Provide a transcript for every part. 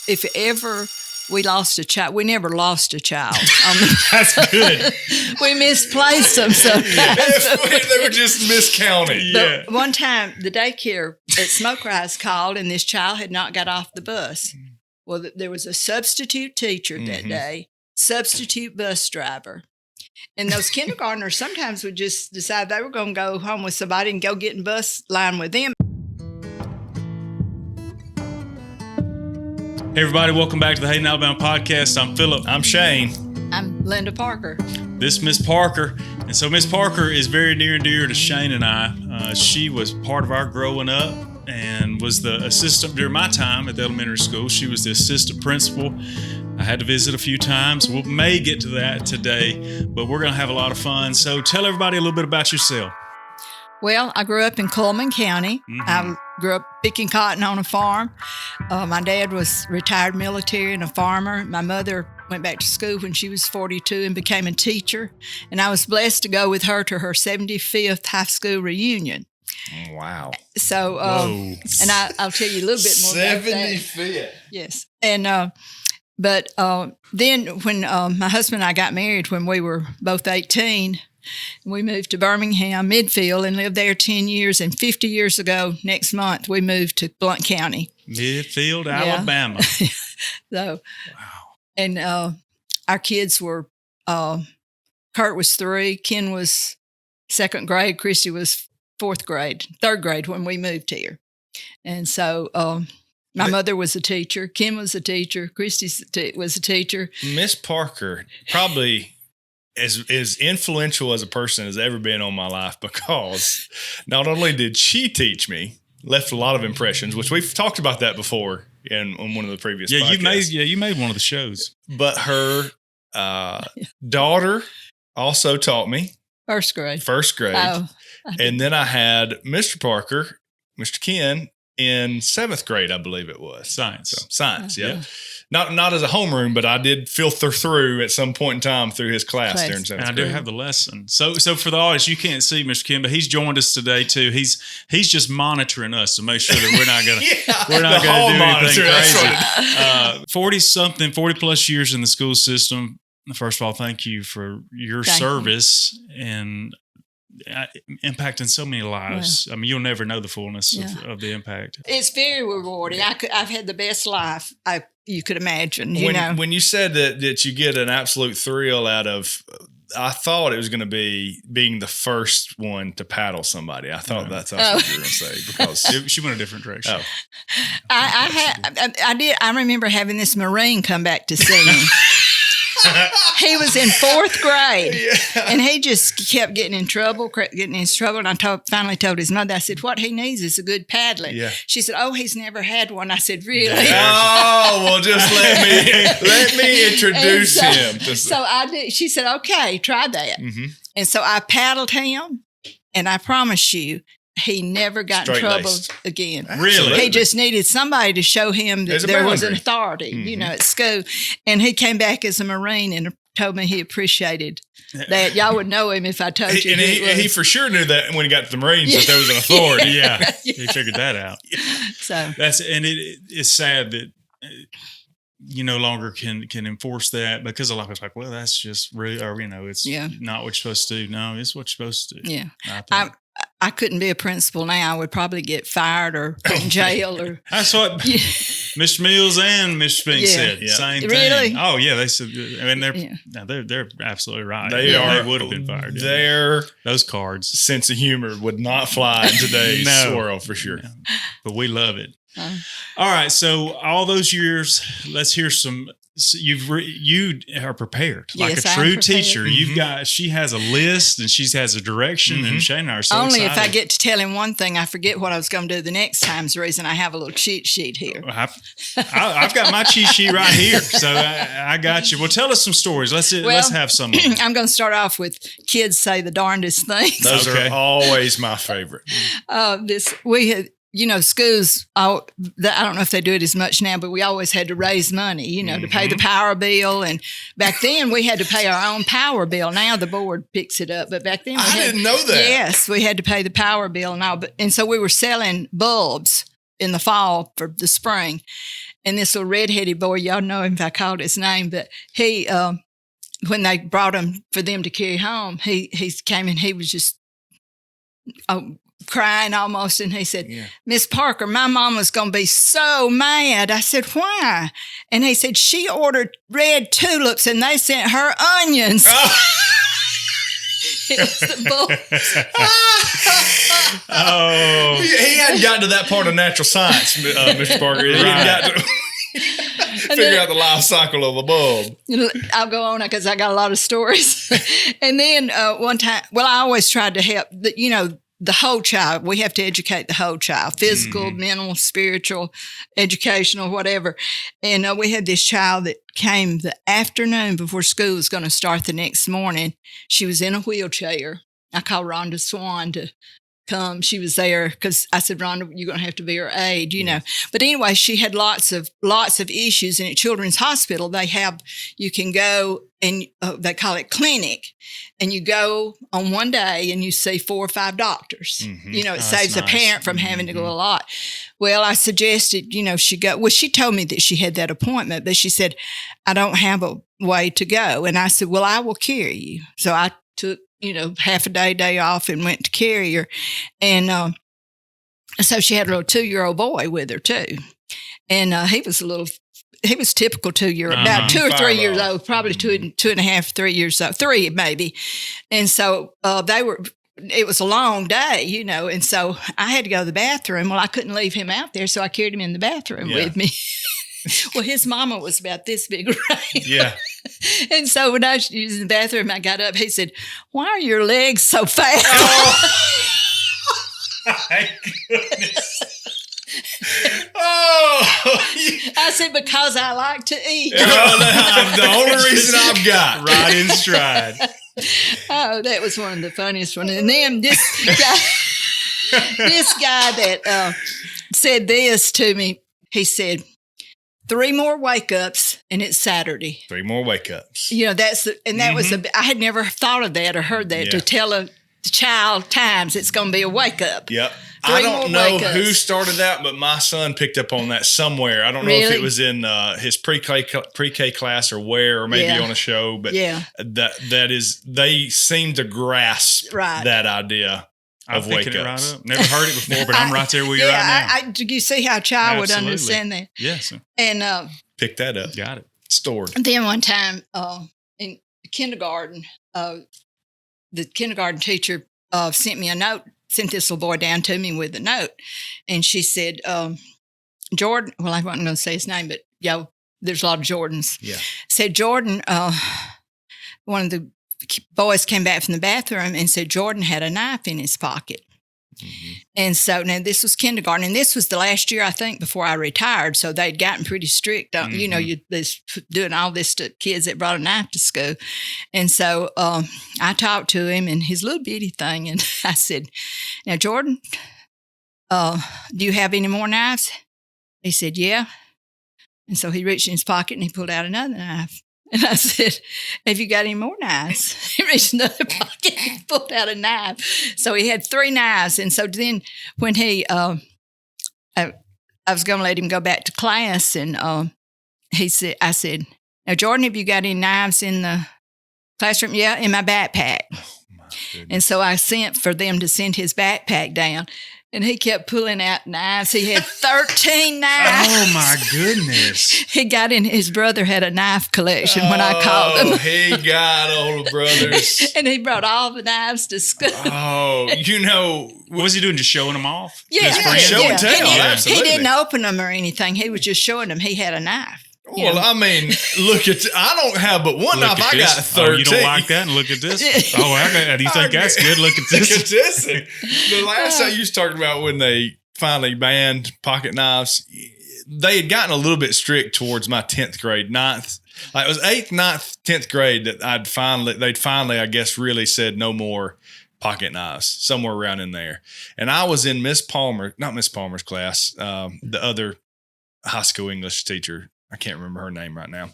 if ever we lost a child, we never lost a child. That's good. We misplaced them sometimes. They were just miscounted. Yeah. But one time, the daycare at Smoke Rise called, and this child had not got off the bus. Well, there was a substitute teacher that day, substitute bus driver. And those kindergartners sometimes would just decide they were going to go home with somebody and go get in bus line with them. Hey everybody, welcome back to the Hayden, Alabama podcast. I'm Philip. I'm Shane. I'm Linda Parker. This Miss Parker. And so Miss Parker is very near and dear to Shane and I. She was part of our growing up and was the assistant during my time at the elementary school. She was the assistant principal. I had to visit a few times. We may get to that today, but we're going to have a lot of fun. So tell everybody a little bit about yourself. Well, I grew up in Coleman County. I grew up picking cotton on a farm. My dad was retired military and a farmer. My mother went back to school when she was 42 and became a teacher. And I was blessed to go with her to her 75th high school reunion. Wow. So, and I'll tell you a little bit more about that. 75th. Yes. And, but then when my husband and I got married when we were both 18, we moved to Birmingham, Midfield, and lived there 10 years. And 50 years ago, next month, we moved to Blount County. Midfield, Alabama. So, wow. And our kids were, Kurt was 3, Ken was 2nd grade, Christy was 3rd grade when we moved here. And so my mother was a teacher, Ken was a teacher, Christy was a teacher. Miss Parker, probably as influential as a person has ever been on my life, because not only did she teach me, left a lot of impressions, which we've talked about that before on one of the previous podcasts. You made one of the shows. But her daughter also taught me. First grade. Oh, and then I had Mr. Parker, Mr. Ken, in 7th grade, I believe it was. Science, yeah. Not as a homeroom, but I did filter through at some point in time through his class during 7th grade. And I do have the lesson. So for the audience, you can't see Mr. Ken, but he's joined us today too. He's just monitoring us to make sure that we're not gonna do anything crazy. 40 plus years in the school system. First of all, thank you for your service and impacting so many lives. Yeah. I mean, you'll never know the fullness of the impact. It's very rewarding. I've had the best life you could imagine. When you said that you get an absolute thrill out of, I thought it was going to be being the first one to paddle somebody. I thought that's what you were going to say, because she went a different direction. I did. I remember having this Marine come back to see me. He was in 4th grade, and he just kept getting in trouble. And I finally told his mother, I said, what he needs is a good paddling. Yeah. She said, oh, he's never had one. I said, really? Oh, well, just let me introduce him. So I did. She said, okay, try that. Mm-hmm. And so I paddled him, and I promise you, he never got in trouble again. Really? He just needed somebody to show him that there was an authority, at school. And he came back as a Marine and told me he appreciated that. Y'all would know him if I told you. And he for sure knew that when he got to the Marines that there was an authority. He figured that out. So it's sad that you no longer can enforce that, because a lot of people are like, well, that's just rude, or it's not what you're supposed to do. No, it's what you're supposed to do. Yeah. I couldn't be a principal now. I would probably get fired or put in jail. Or that's what Mr. Mills and Mr. Spink said. Yeah. Same thing. Really? Oh yeah, they said. I mean, they're absolutely right. They would have been fired. Their those cards sense of humor would not fly in today's world for sure. No. But we love it. All right, so all those years, let's hear some. You are prepared like a true teacher. She has a list and she has a direction, and Shane and I are so only excited. If I get to tell him one thing, I forget what I was going to do the next time's the reason I have a little cheat sheet here. I've got my cheat sheet right here, so I got you. Well, tell us some stories. Let's have some. I'm going to start off with kids say the darndest things. Those are always my favorite. We had. Schools, I don't know if they do it as much now, but we always had to raise money, to pay the power bill. And back then we had to pay our own power bill. Now the board picks it up. But back then I didn't know that. Yes, we had to pay the power bill and all. And so we were selling bulbs in the fall for the spring. And this little redheaded boy, y'all know him if I called his name, but he, when they brought him for them to carry home, he came and he was just crying almost. And he said, Miss Parker, my mama's going to be so mad. I said, why? And he said, she ordered red tulips and they sent her onions. It was the bull. Oh, he hadn't gotten to that part of natural science, Mr. Parker. He hadn't got to figure out the life cycle of a bulb. I'll go on because I got a lot of stories. And then one time, I always tried to help, the whole child. We have to educate the whole child, physical, mental, spiritual, educational, whatever. And we had this child that came the afternoon before school was going to start the next morning. She was in a wheelchair. I called Rhonda Swan to come. She was there because I said, Rhonda, you're going to have to be her aide, But anyway, she had lots of issues. And at Children's Hospital, you can go and they call it clinic. And you go on one day and you see 4 or 5 doctors. It saves a parent from having to go a lot. Well, I suggested, she go. Well, she told me that she had that appointment, but she said, I don't have a way to go. And I said, well, I will carry you. So I took half a day off and went to carry her. And so she had a little 2-year-old boy with her too. And he was typical 2-year-old, about 2 or 3 years old, probably 2.5, 3 years old, 3 maybe. And so it was a long day, and so I had to go to the bathroom. Well, I couldn't leave him out there, so I carried him in the bathroom with me. Well, his mama was about this big around. Yeah. And so when I was using the bathroom, I got up. He said, why are your legs so fat? Oh, my goodness. I said, because I like to eat. The only reason I've got. Right in stride. Oh, that was one of the funniest ones. And then this guy that said this to me, he said, 3 more wake ups and it's Saturday. 3 more wake ups. That was I had never thought of that or heard that to tell a child times it's going to be a wake up. Yep. I don't know who started that, but my son picked up on that somewhere. I don't know if it was in his pre-K class or where, or maybe on a show, but that is, they seem to grasp that idea. I'm picking it right up. Never heard it before, but I'm right there with you right now. Do you see how a child would understand that? Yes. And pick that up. Got it. Stored. And then one time in kindergarten, the kindergarten teacher sent me a note, sent this little boy down to me with a note. And she said, Jordan, well, I wasn't going to say his name, but there's a lot of Jordans. Yeah. Said, Jordan, one of the boys came back from the bathroom and said Jordan had a knife in his pocket. And so now this was kindergarten, and this was the last year, I think, before I retired. So they'd gotten pretty strict. You're doing all this to kids that brought a knife to school. And so I talked to him and his little bitty thing, and I said, now, Jordan, do you have any more knives? He said, yeah. And so he reached in his pocket and he pulled out another knife. And I said, have you got any more knives? He reached in another pocket and pulled out a knife. So he had 3 knives. And so then when I was going to let him go back to class, and I said, now, Jordan, have you got any knives in the classroom? Yeah, in my backpack. Oh, my goodness. And so I sent for them to send his backpack down. And he kept pulling out knives. He had 13 knives. Oh, my goodness. He got in, his brother had a knife collection when I called him. He got older brothers. And he brought all the knives to school. Oh, what was he doing? Just showing them off? Yeah. Show and tell, absolutely. He didn't open them or anything. He was just showing them he had a knife. Well, I mean, look at, I don't have but one knife. I got 13. Oh, you don't like that? And look at this. Do you think that's good? Look at this. Look at this. The last time you was talking about when they finally banned pocket knives, they had gotten a little bit strict towards my 10th grade, 9th. Like it was 8th, 9th, 10th grade that they'd finally, I guess, really said no more pocket knives, somewhere around in there. And I was in not Miss Palmer's class, the other high school English teacher. I can't remember her name right now.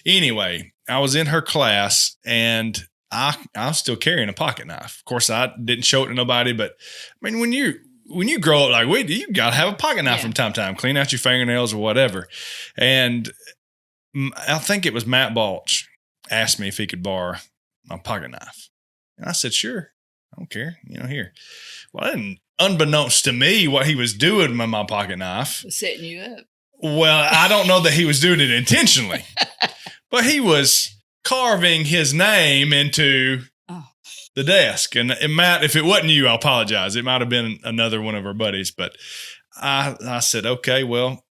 Anyway, I was in her class and I was still carrying a pocket knife. Of course, I didn't show it to nobody, but I mean, when when you grow up like we do, you got to have a pocket knife from time to time, clean out your fingernails or whatever. And I think it was Matt Balch asked me if he could borrow my pocket knife. And I said, sure, I don't care, here. Well, I didn't, unbeknownst to me, what he was doing with my pocket knife. Setting you up. Well, I don't know that he was doing it intentionally, but he was carving his name into the desk. And Matt, if it wasn't you, I apologize. It might have been another one of our buddies, but I said, okay, well,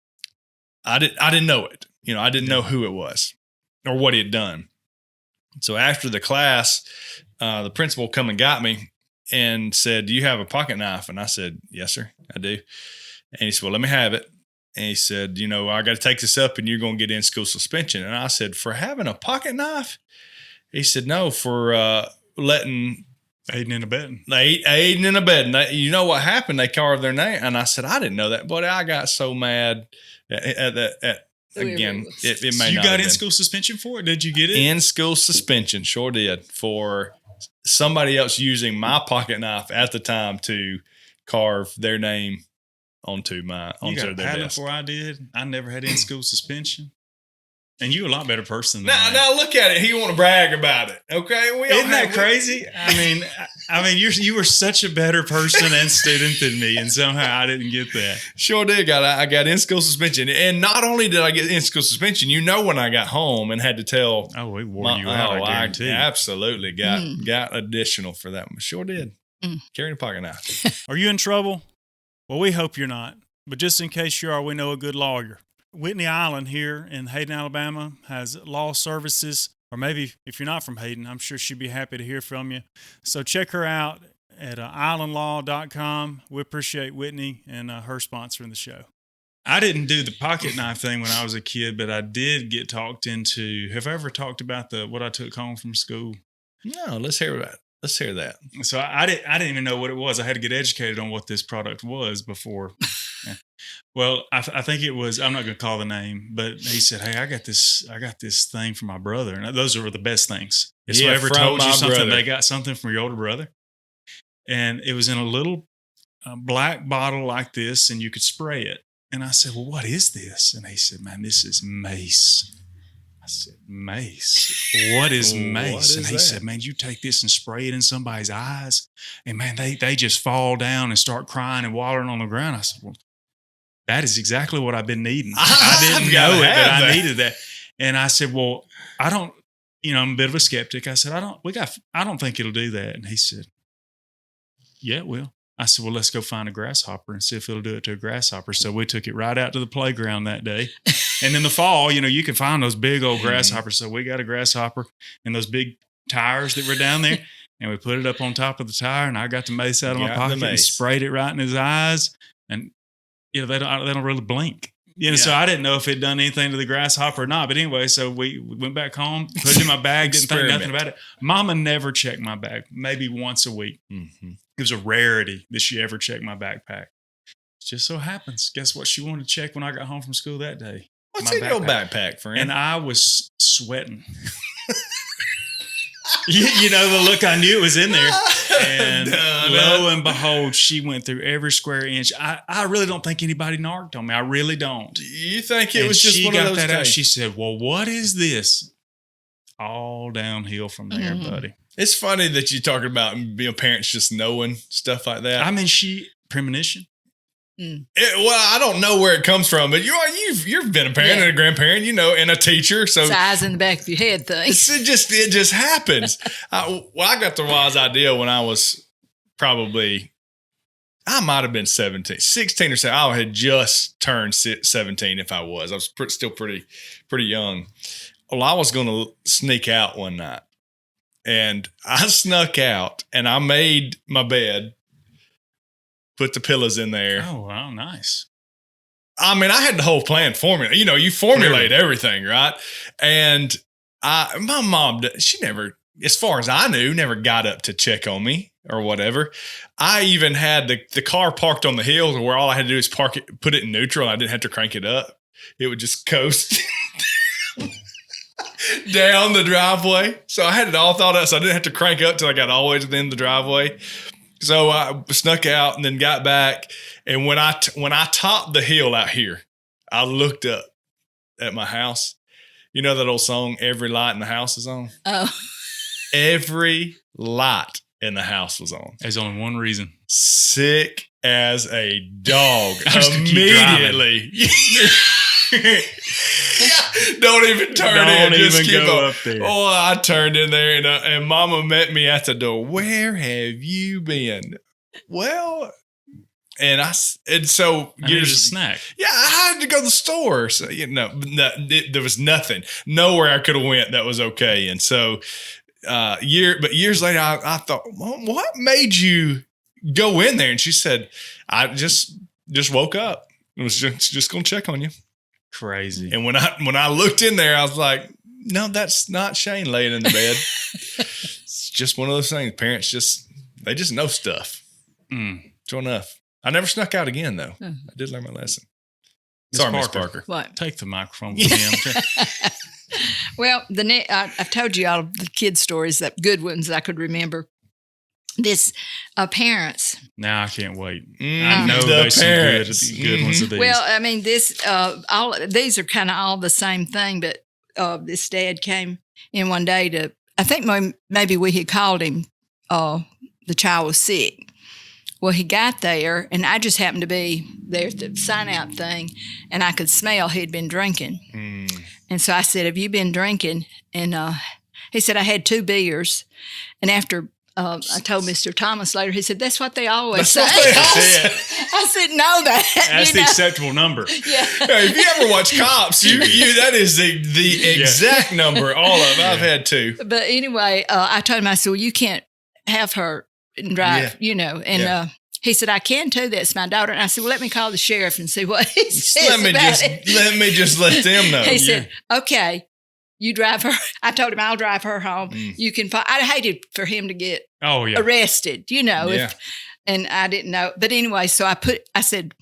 I didn't know it. I didn't know who it was or what he had done. So after the class, the principal come and got me and said, do you have a pocket knife? And I said, yes, sir, I do. And he said, well, let me have it. And he said, I got to take this up and you're going to get in school suspension. And I said, for having a pocket knife? He said, no, for letting aiding and abetting. Aiding and abetting. You know what happened? They carved their name. And I said, I didn't know that. But I got so mad at again, it may you not got have in been. School suspension for it? Did you get it? In school suspension, sure did, for somebody else using my pocket knife at the time to carve their name onto their desk. Before I did. I never had in school suspension. And you're a lot better person than now look at it. He want to brag about it. Okay, isn't that crazy? I mean, you were such a better person and student than me, and somehow I didn't get that. Sure did. I got in school suspension, and not only did I get in school suspension, when I got home and had to tell. Oh, we wore you out. I guarantee. I absolutely got additional for that one. Sure did. Carrying a pocket knife. Are you in trouble? Well, we hope you're not. But just in case you are, we know a good lawyer. Whitney Island here in Hayden, Alabama has law services, or maybe if you're not from Hayden, I'm sure she'd be happy to hear from you. So check her out at islandlaw.com. We appreciate Whitney and her sponsoring the show. I didn't do the pocket knife thing when I was a kid, but I did get talked into. Have I ever talked about what I took home from school? No, let's hear about it. Let's hear that. So I didn't even know what it was. I had to get educated on what this product was before. Well, I think it was, I'm not going to call the name, but he said, hey, I got this thing from my brother. And those are the best things. If I ever told you something, brother. They got something from your older brother. And it was in a little black bottle like this, and you could spray it. And I said, well, what is this? And he said, man, this is mace. I said, mace? What is mace? And he said, man, you take this and spray it in somebody's eyes, and man, they just fall down and start crying and wallowing on the ground. I said, well, that is exactly what I've been needing. I didn't know it, but I needed that. And I said, well, I don't, I'm a bit of a skeptic. I said, I don't think it'll do that. And he said, yeah, it will. I said, well, let's go find a grasshopper and see if it'll do it to a grasshopper. So we took it right out to the playground that day. And in the fall, you can find those big old grasshoppers. So we got a grasshopper and those big tires that were down there. And we put it up on top of the tire, and I got the mace out of my pocket and sprayed it right in his eyes. And they don't really blink. So I didn't know if it done anything to the grasshopper or not. But anyway, so we went back home, put it in my bag, didn't think nothing about it. Mama never checked my bag, maybe once a week. Mm-hmm. It was a rarity that she ever checked my backpack. It just so happens. Guess what she wanted to check when I got home from school that day? What's in your backpack, friend? And I was sweating. The look, I knew it was in there. And lo and behold, she went through every square inch. I really don't think anybody narked on me. I really don't. You think it was just one of those days? She said, well, what is this? All downhill from there, buddy. It's funny that you're talking about parents just knowing stuff like that. I mean, premonition. Well, I don't know where it comes from, but you've been a parent and a grandparent, and a teacher. So it's eyes in the back of your head thing. It just happens. I got the wise idea when I was I might have been 16 or 17. I had just turned 17 if I was. I was still pretty young. Well, I was going to sneak out one night, and I snuck out, and I made my bed. Put the pillows in there. Oh, wow, nice. I mean, I had the whole plan formulated. You formulate everything, right? And my mom, she never, as far as I knew, never got up to check on me or whatever. I even had the car parked on the hill where all I had to do is park it, put it in neutral, and I didn't have to crank it up. It would just coast down the driveway. So I had it all thought out, so I didn't have to crank up till I got all the way to the end of the driveway. So I snuck out and then got back. And when I topped the hill out here, I looked up at my house. You know that old song, "Every Light in the House is On"? Oh. Every light in the house was on. There's only one reason. Sick as a dog. Just to keep Immediately. Don't even turn in. Just keep go on. up there. Oh, I turned in there and Mama met me at the door. "Where have you been?" Well, and so here's a snack. Yeah, I had to go to the store. So there was nothing, nowhere I could have went that was okay. And so, years later, I thought, well, what made you go in there? And she said, "I just woke up. I was just gonna check on you." Crazy. And when I looked in there, I was like, "No, that's not Shane laying in the bed." It's just one of those things. Parents they just know stuff. Sure enough. I never snuck out again, though. I did learn my lesson. Sorry, Miss Parker. What? Take the microphone from him. Well, I've told you all of the kid stories, that good ones I could remember. This parents. Now I can't wait. I know there's some good ones of these. Well, I mean, these are kind of all the same thing, but this dad came in one day I think maybe we had called him, the child was sick. Well, he got there, and I just happened to be there at the sign-out thing, and I could smell he'd been drinking. And so I said, "Have you been drinking?" And he said, "I had 2 beers." And after I told Mr. Thomas later, he said, "That's what they always say." I said, "No, that's the acceptable number." Yeah. If you ever watch Cops, that is the exact number. All of I've had 2. But anyway, I told him, I said, "Well, you can't have her and drive, And he said, "I can too. That's my daughter." And I said, "Well, let me call the sheriff and see what he says Let me just let them know." He said, "Okay, you drive her." I told him, "I'll drive her home. You can." I hated for him to get arrested, and I didn't know. But anyway, so I said,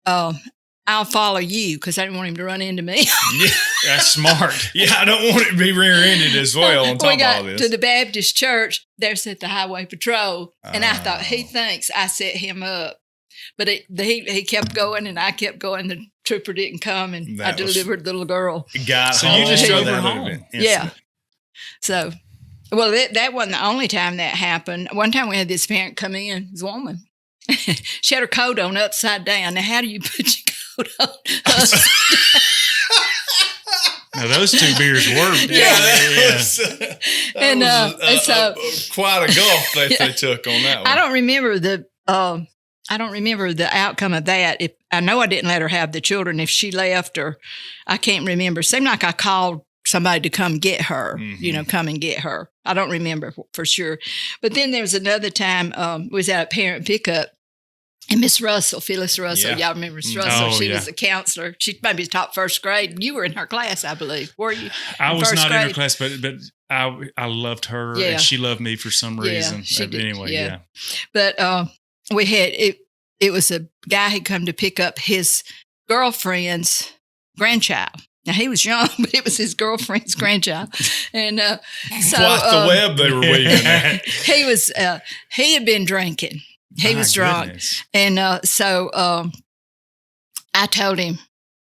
"I'll follow you," because I didn't want him to run into me. Yeah, that's smart. Yeah, I don't want it to be rear-ended as well on top of all this. We got to the Baptist church. There's at the highway patrol, and I thought, he thinks I set him up. But he kept going, and I kept going. The trooper didn't come, and I delivered the little girl. So you just drove her home? Yeah. So, well, that wasn't the only time that happened. One time we had this parent come in, this woman. She had her coat on upside down. Now, how do you put your coat on upside down? Now, those 2 beers worked. That was so quite a gulp that they took on that one. I don't remember the outcome of that. I know I didn't let her have the children if she left, or I can't remember. It seemed like I called somebody to come get her, come and get her. I don't remember for sure. But then there was another time we was at a parent pickup, and Miss Russell, Phyllis Russell, y'all remember Miss Russell? She was a counselor. She maybe taught 1st grade. You were in her class, I believe. Were you? I was not in her class, but I loved her, and she loved me for some reason. She did. Anyway, But we had it was a guy who'd come to pick up his girlfriend's grandchild. Now, he was young, but it was his girlfriend's grandchild. And so quite the web they were weaving. He had been drinking. He was drunk. Goodness. And so I told him,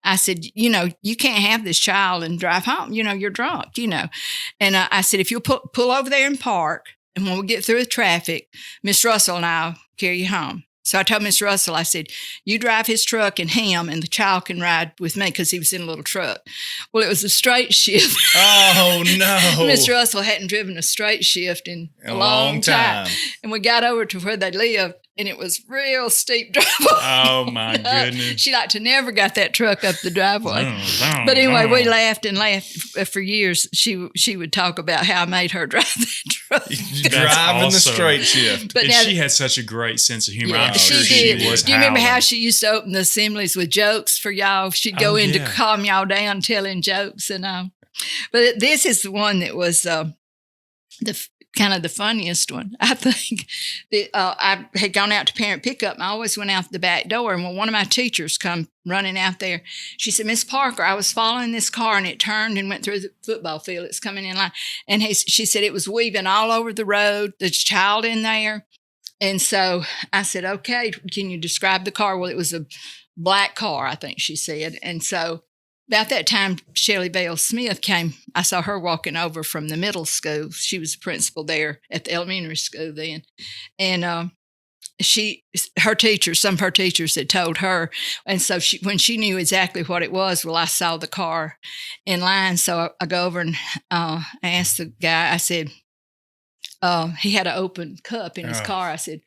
I said, you can't have this child and drive home. You're drunk, And I said, if you'll pull over there and park, and when we get through the traffic, Miss Russell and I'll carry you home. So I told Miss Russell, I said, you drive his truck and him, and the child can ride with me, because he was in a little truck. Well, it was a straight shift. Oh, no. Miss Russell hadn't driven a straight shift in a long time. And we got over to where they lived, and it was real steep driveway. Oh, my goodness. She like to never got that truck up the driveway. But anyway, we laughed and laughed for years. She would talk about how I made her drive that truck. Driving the straight shift. But she had such a great sense of humor. Yeah, I'm sure she did. was Do you remember how howling. she used to open the assemblies with jokes for y'all? She'd go in to calm y'all down, telling jokes and all. But this is the one that was the kind of the funniest one. I think that I had gone out to parent pickup, and I always went out the back door. And when one of my teachers come running out there, she said, Miss Parker, I was following this car, and it turned and went through the football field. It's coming in line. And she said it was weaving all over the road. There's a child in there. And so I said, okay, can you describe the car? Well, it was a black car, I think she said. And so about that time, Shelley Vale Smith came. I saw her walking over from the middle school. She was the principal there at the elementary school then. And some of her teachers had told her. And so when she knew exactly what it was, well, I saw the car in line. So I go over and I asked the guy, I said, he had an open cup in his car. I said,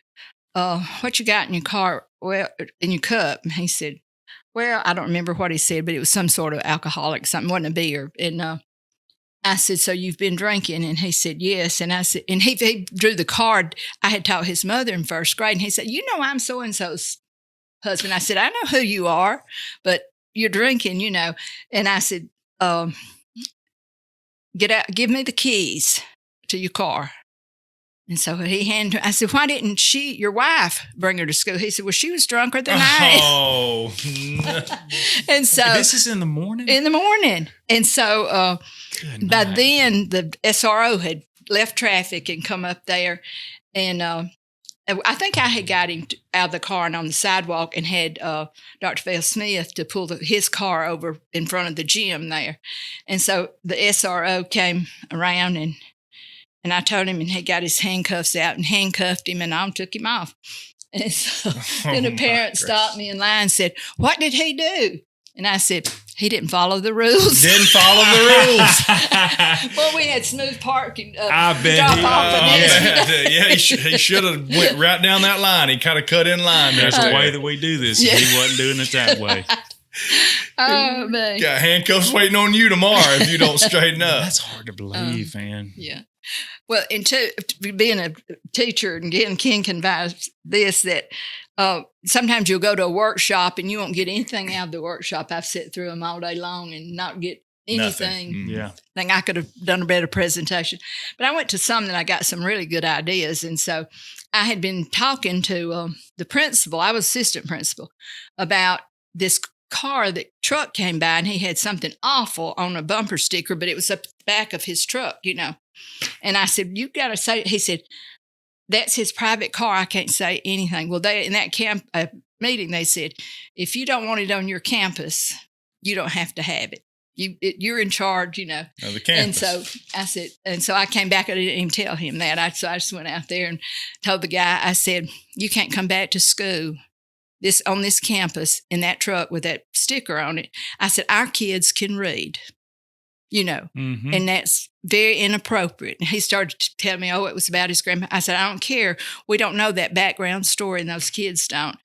what you got in your car? Well, in your cup. And he said, well, I don't remember what he said, but it was some sort of alcoholic, something, wasn't a beer. And I said, so you've been drinking? And he said, yes. And I said, and he drew the card. I had taught his mother in first grade. And he said, you know, I'm so-and-so's husband. I said, I know who you are, but you're drinking, you know. And I said, get out, give me the keys to your car. And so he handed her, I said, why didn't your wife, bring her to school? He said, well, she was drunker than I. Oh, no. And so. This is in the morning? In the morning. And so by then, the SRO had left traffic and come up there. And I think I had got him out of the car and on the sidewalk and had Dr. Vale Smith to pull his car over in front of the gym there. And so the SRO came around and I told him, and he got his handcuffs out and handcuffed him, and I took him off. And so then a parent stopped me in line and said, what did he do? And I said, he didn't follow the rules. Didn't follow the rules. Well, we had smooth parking. I bet drop off he should have went right down that line. He kind of cut in line. There's a way that we do this. Yeah. He wasn't doing it that way. Oh, man. Got handcuffs waiting on you tomorrow if you don't straighten up. That's hard to believe, man. Yeah. Well, and being a teacher and getting Ken can vouch this, that sometimes you'll go to a workshop and you won't get anything out of the workshop. I've sat through them all day long and not get anything. Mm-hmm. Yeah. I think I could have done a better presentation. But I went to some that I got some really good ideas. And so I had been talking to the principal, I was assistant principal, about this truck came by and he had something awful on a bumper sticker, but it was up the back of his truck, you know. And I said, you got to say, he said, that's his private car. I can't say anything. Well, in that meeting, they said, if you don't want it on your campus, you don't have to have it. You're in charge, you know. Of the campus. And so I said, I came back. I didn't even tell him that. So I just went out there and told the guy, I said, you can't come back to school on this campus in that truck with that sticker on it. I said, our kids can read, you know, and that's very inappropriate. And he started to tell me, it was about his grandma. I said, I don't care. We don't know that background story, and those kids don't.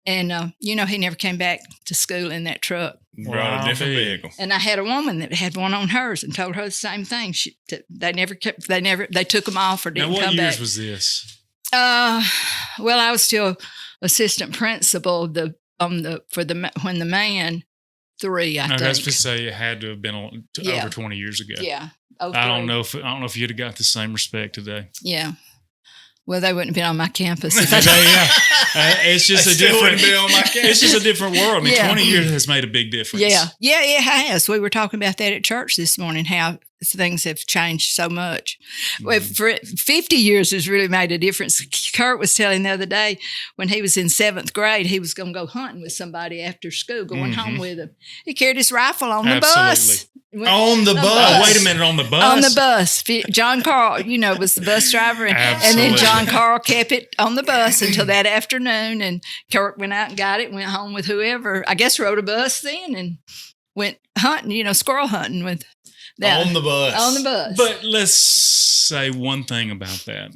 And, you know, he never came back to school in that truck. Brought a different vehicle. And I had a woman that had one on hers and told her the same thing. They took them off or didn't come back. Now, what years was this? Well, I was still assistant principal when the man 3, I think. I was going to say it had to have been over 20 years ago. Yeah. I don't know if you'd have got the same respect today. Yeah. Well, they wouldn't have been on my campus. It's just a different. It's just a different world. I mean, 20 years has made a big difference. Yeah, it has. We were talking about that at church this morning. How things have changed so much. Well, for 50 years has really made a difference. Kurt was telling the other day when he was in 7th grade, he was going to go hunting with somebody after school, going home with him. He carried his rifle on the bus. On the bus. Oh, wait a minute, on the bus? On the bus. John Carl, was the bus driver. And then John Carl kept it on the bus until that afternoon. And Kurt went out and got it, went home with whoever. I guess rode a bus then and went hunting, squirrel hunting with that. On the bus. On the bus. But let's say one thing about that.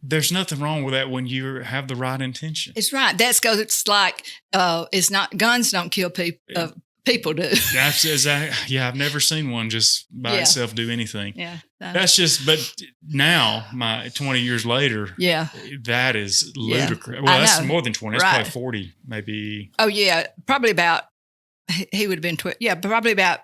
There's nothing wrong with that when you have the right intention. It's right. It's like it's not guns don't kill people. People do. I've never seen one just by itself do anything. Yeah. That's just. But now, 20 years later, that is ludicrous. Well, that's more than 20. That's probably 40, maybe. Oh yeah, probably about. He would have been probably about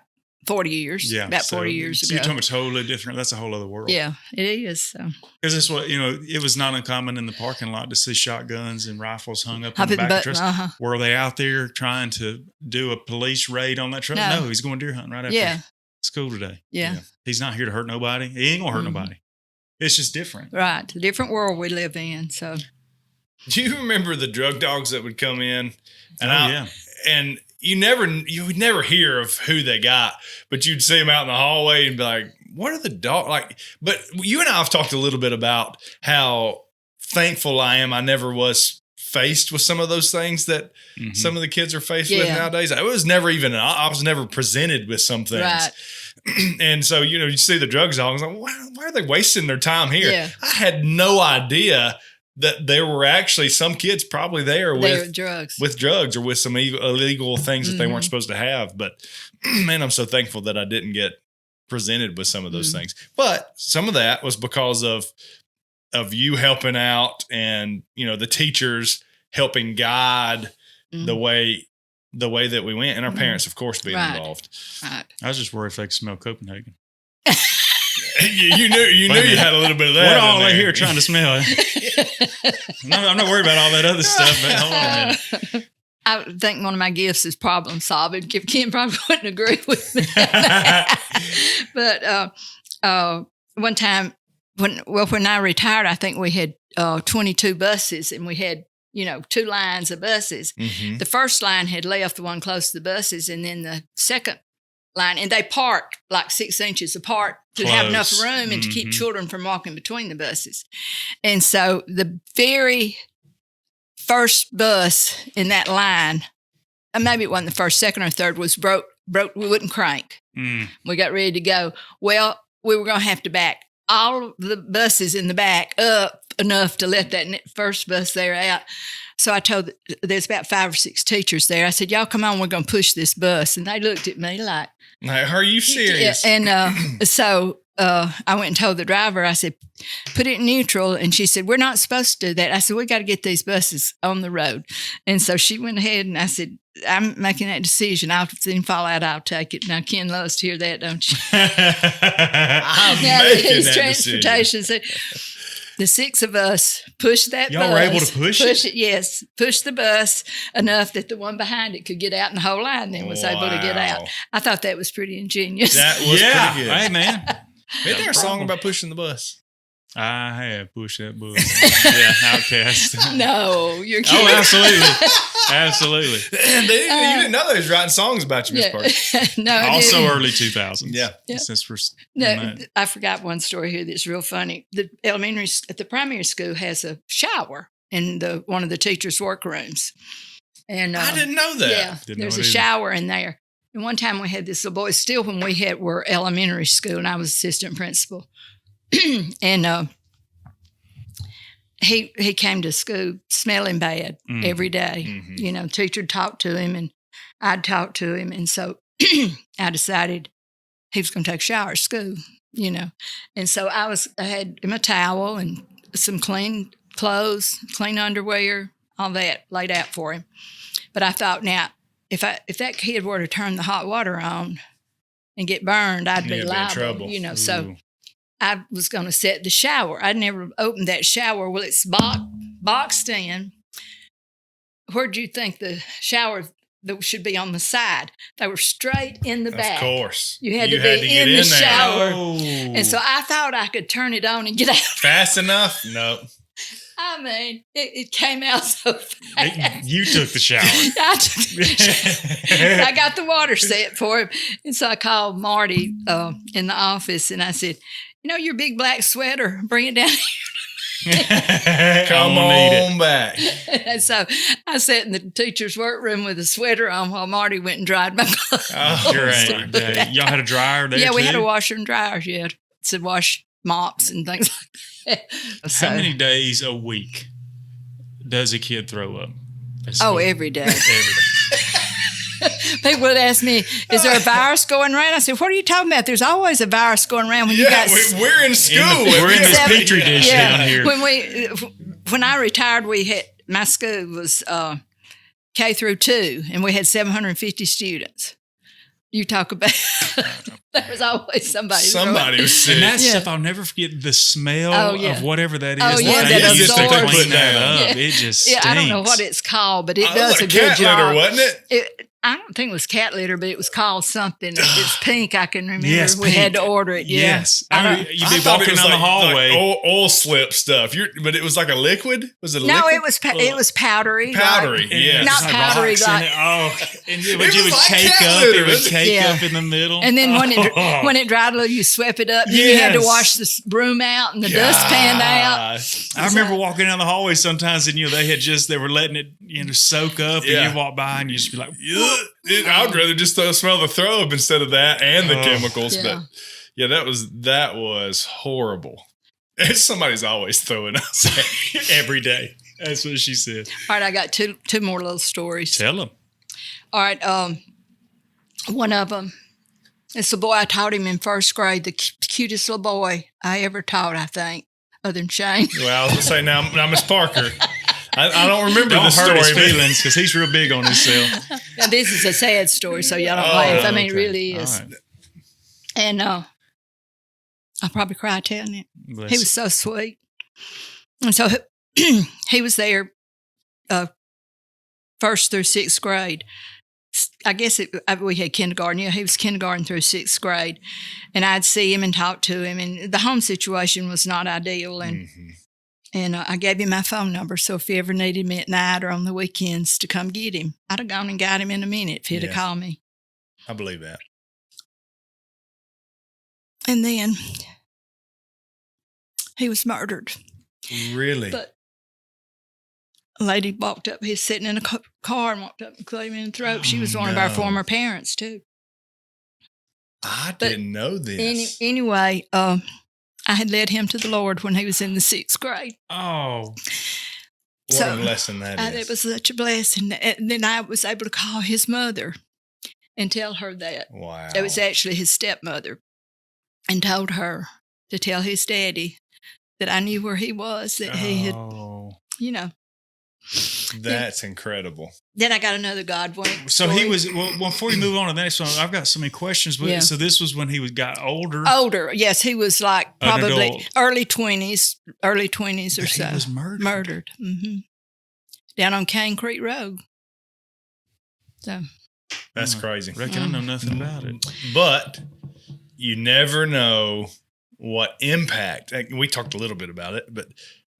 40 years. Yeah, about 40 years ago. You're talking totally different. That's a whole other world. Yeah, it is. Because it's what it was not uncommon in the parking lot to see shotguns and rifles hung up in the back of the truck. Were they out there trying to do a police raid on that truck? No, he's going deer hunting right after school today. Yeah. He's not here to hurt nobody. He ain't gonna hurt nobody. It's just different. Right. The different world we live in. So, Do you remember the drug dogs that would come in? And yeah. And you would never hear of who they got, but you'd see them out in the hallway and be like, what are the dogs like? But you and I have talked a little bit about how thankful I am. I never was faced with some of those things that some of the kids are faced with nowadays. I was never presented with some things. right. And so, you see the drug dogs, like, why are they wasting their time here? Yeah. I had no idea that there were actually some kids probably there with drugs or with some illegal things that they weren't supposed to have. But man, I'm so thankful that I didn't get presented with some of those things. But some of that was because of you helping out and, the teachers helping guide the way that we went, and our parents, of course, being involved. Right. I was just worried if they could smell Copenhagen. you knew you had a little bit of that. We're all right here trying to smell it. No, I'm not worried about all that other stuff, but hold on a minute. I think one of my gifts is problem solving. Ken probably wouldn't agree with me. But one time when I retired, I think we had 22 buses, and we had 2 lines of buses. Mm-hmm. The first line had left, the one close to the buses, and then the second line, and they parked like 6 inches apart to have enough room and to keep children from walking between the buses. And so the very first bus in that line, maybe it wasn't the first, second or third, was broke. We wouldn't crank. We got ready to go. Well, we were going to have to back all the buses in the back up enough to let that first bus there out. So I told, there's about 5 or 6 teachers there. I said, y'all come on, we're going to push this bus. And they looked at me like, are you serious? And so I went and told the driver, I said, put it in neutral. And she said, we're not supposed to do that. I said, we got to get these buses on the road. And so she went ahead, and I said, I'm making that decision. I'll then fall out, I'll take it. Now, Ken loves to hear that, don't you? I'm now, making his that transportation. decision. The 6 of us pushed that bus. Y'all were able to push it? Yes. Pushed the bus enough that the one behind it could get out, and the whole line then was able to get out. I thought that was pretty ingenious. That was pretty good. Hey, man. Isn't there a song about pushing the bus? I have pushed that bus. Outcast. No, you're kidding. Oh, absolutely. Absolutely. You didn't know they was writing songs about you, Miss Parker. No, also early 2000s. Yeah. Since we're I forgot one story here that's real funny. The primary school has a shower in one of the teachers' workrooms. And I didn't know that. Yeah, there's a shower in there. And one time we had this little boy, still when we were elementary school, and I was assistant principal. And he came to school smelling bad every day. Mm-hmm. Teacher would talk to him, and I'd talk to him. And so I decided he was going to take a shower at school, And so I had him a towel and some clean clothes, clean underwear, all that laid out for him. But I thought, now, if that kid were to turn the hot water on and get burned, I'd be liable, in trouble. So I was going to set the shower. I'd never opened that shower. Well, it's boxed in. Where do you think the shower that should be on the side? They were straight in the back. Of course. You had to be in the shower. Oh. And so I thought I could turn it on and get out. Fast enough? No. I mean, it came out so fast. You took the shower. I took the shower. I got the water set for him. And so I called Marty in the office, and I said, your big black sweater, bring it down here. Come on back. And so I sat in the teacher's workroom with a sweater on while Marty went and dried my clothes. Oh, great. Y'all had a dryer there, Yeah, we too? had a washer and dryer. Yeah, to wash mops and things like that. How many days a week does a kid throw up? Every day. Every day. People would ask me, is there a virus going around? I said, what are you talking about? There's always a virus going around when you got... we're in school. We're in this petri dish down here. When I retired, my school was K through 2, and we had 750 students. You talk about... There was always somebody. Somebody was sick. And that stuff, I'll never forget the smell of whatever that is. Oh, yeah, that you just absorbs. clean that up. It just stinks. I don't know what it's called, but it does like a good cat litter, job. wasn't it? I don't think it was cat litter, but it was called something. It's pink. I can remember. Yes, we had to order it. Yeah. Yes. I mean, you'd be walking down the hallway. Like oil slip stuff. But it was like a liquid? Was it a No, liquid? it was powdery. Powdery, yeah. Not Like powdery. rocks Like, and It would was like cake cat up. litter. It would cake Yeah. up in the middle. and then when it dried a little, you swept it up. Then you had to wash the broom out and the dustpan out. I remember walking down the hallway sometimes, and they were letting it soak up, and you walk by, and you just be like, I would rather just smell the throw up instead of that and the chemicals. Yeah. But yeah, that was horrible. And somebody's always throwing us every day. That's what she said. All right, I got two more little stories. Tell them. All right, one of them, it's the boy I taught him in first grade, the cutest little boy I ever taught, I think, other than Shane. Well, I was going to say now Miss Parker. I don't remember Don't the hurt his story. feelings because he's real big on himself. Now, this is a sad story, so y'all don't laugh. I mean, it okay. really is. All right. And I'll probably cry telling it. Bless He was so sweet. And so he was there first through sixth grade. I guess we had kindergarten. Yeah, he was kindergarten through sixth grade. And I'd see him and talk to him. And the home situation was not ideal. And I gave him my phone number. So if he ever needed me at night or on the weekends to come get him, I'd have gone and got him in a minute if he'd have called me. I believe that. And then he was murdered. Really? But a lady walked up. He was sitting in a car and walked up and claimed him in the throat. She was one of our former parents, too. I didn't know this. Anyway, I had led him to the Lord when he was in the sixth grade. Oh. What a blessing that is. It was such a blessing. And then I was able to call his mother and tell her that. Wow. It was actually his stepmother, and told her to tell his daddy that I knew where he was, that he had, That's incredible. Then I got another God wink. So he was, well, before you move on to the next one, I've got so many questions. But So this was when he got older? Older, yes. He was like probably adult. early 20s or so. He was murdered? Murdered. Mm-hmm. Down on Cane Creek Road. So That's crazy. Reckon I know nothing about it. But you never know what impact, we talked a little bit about it, but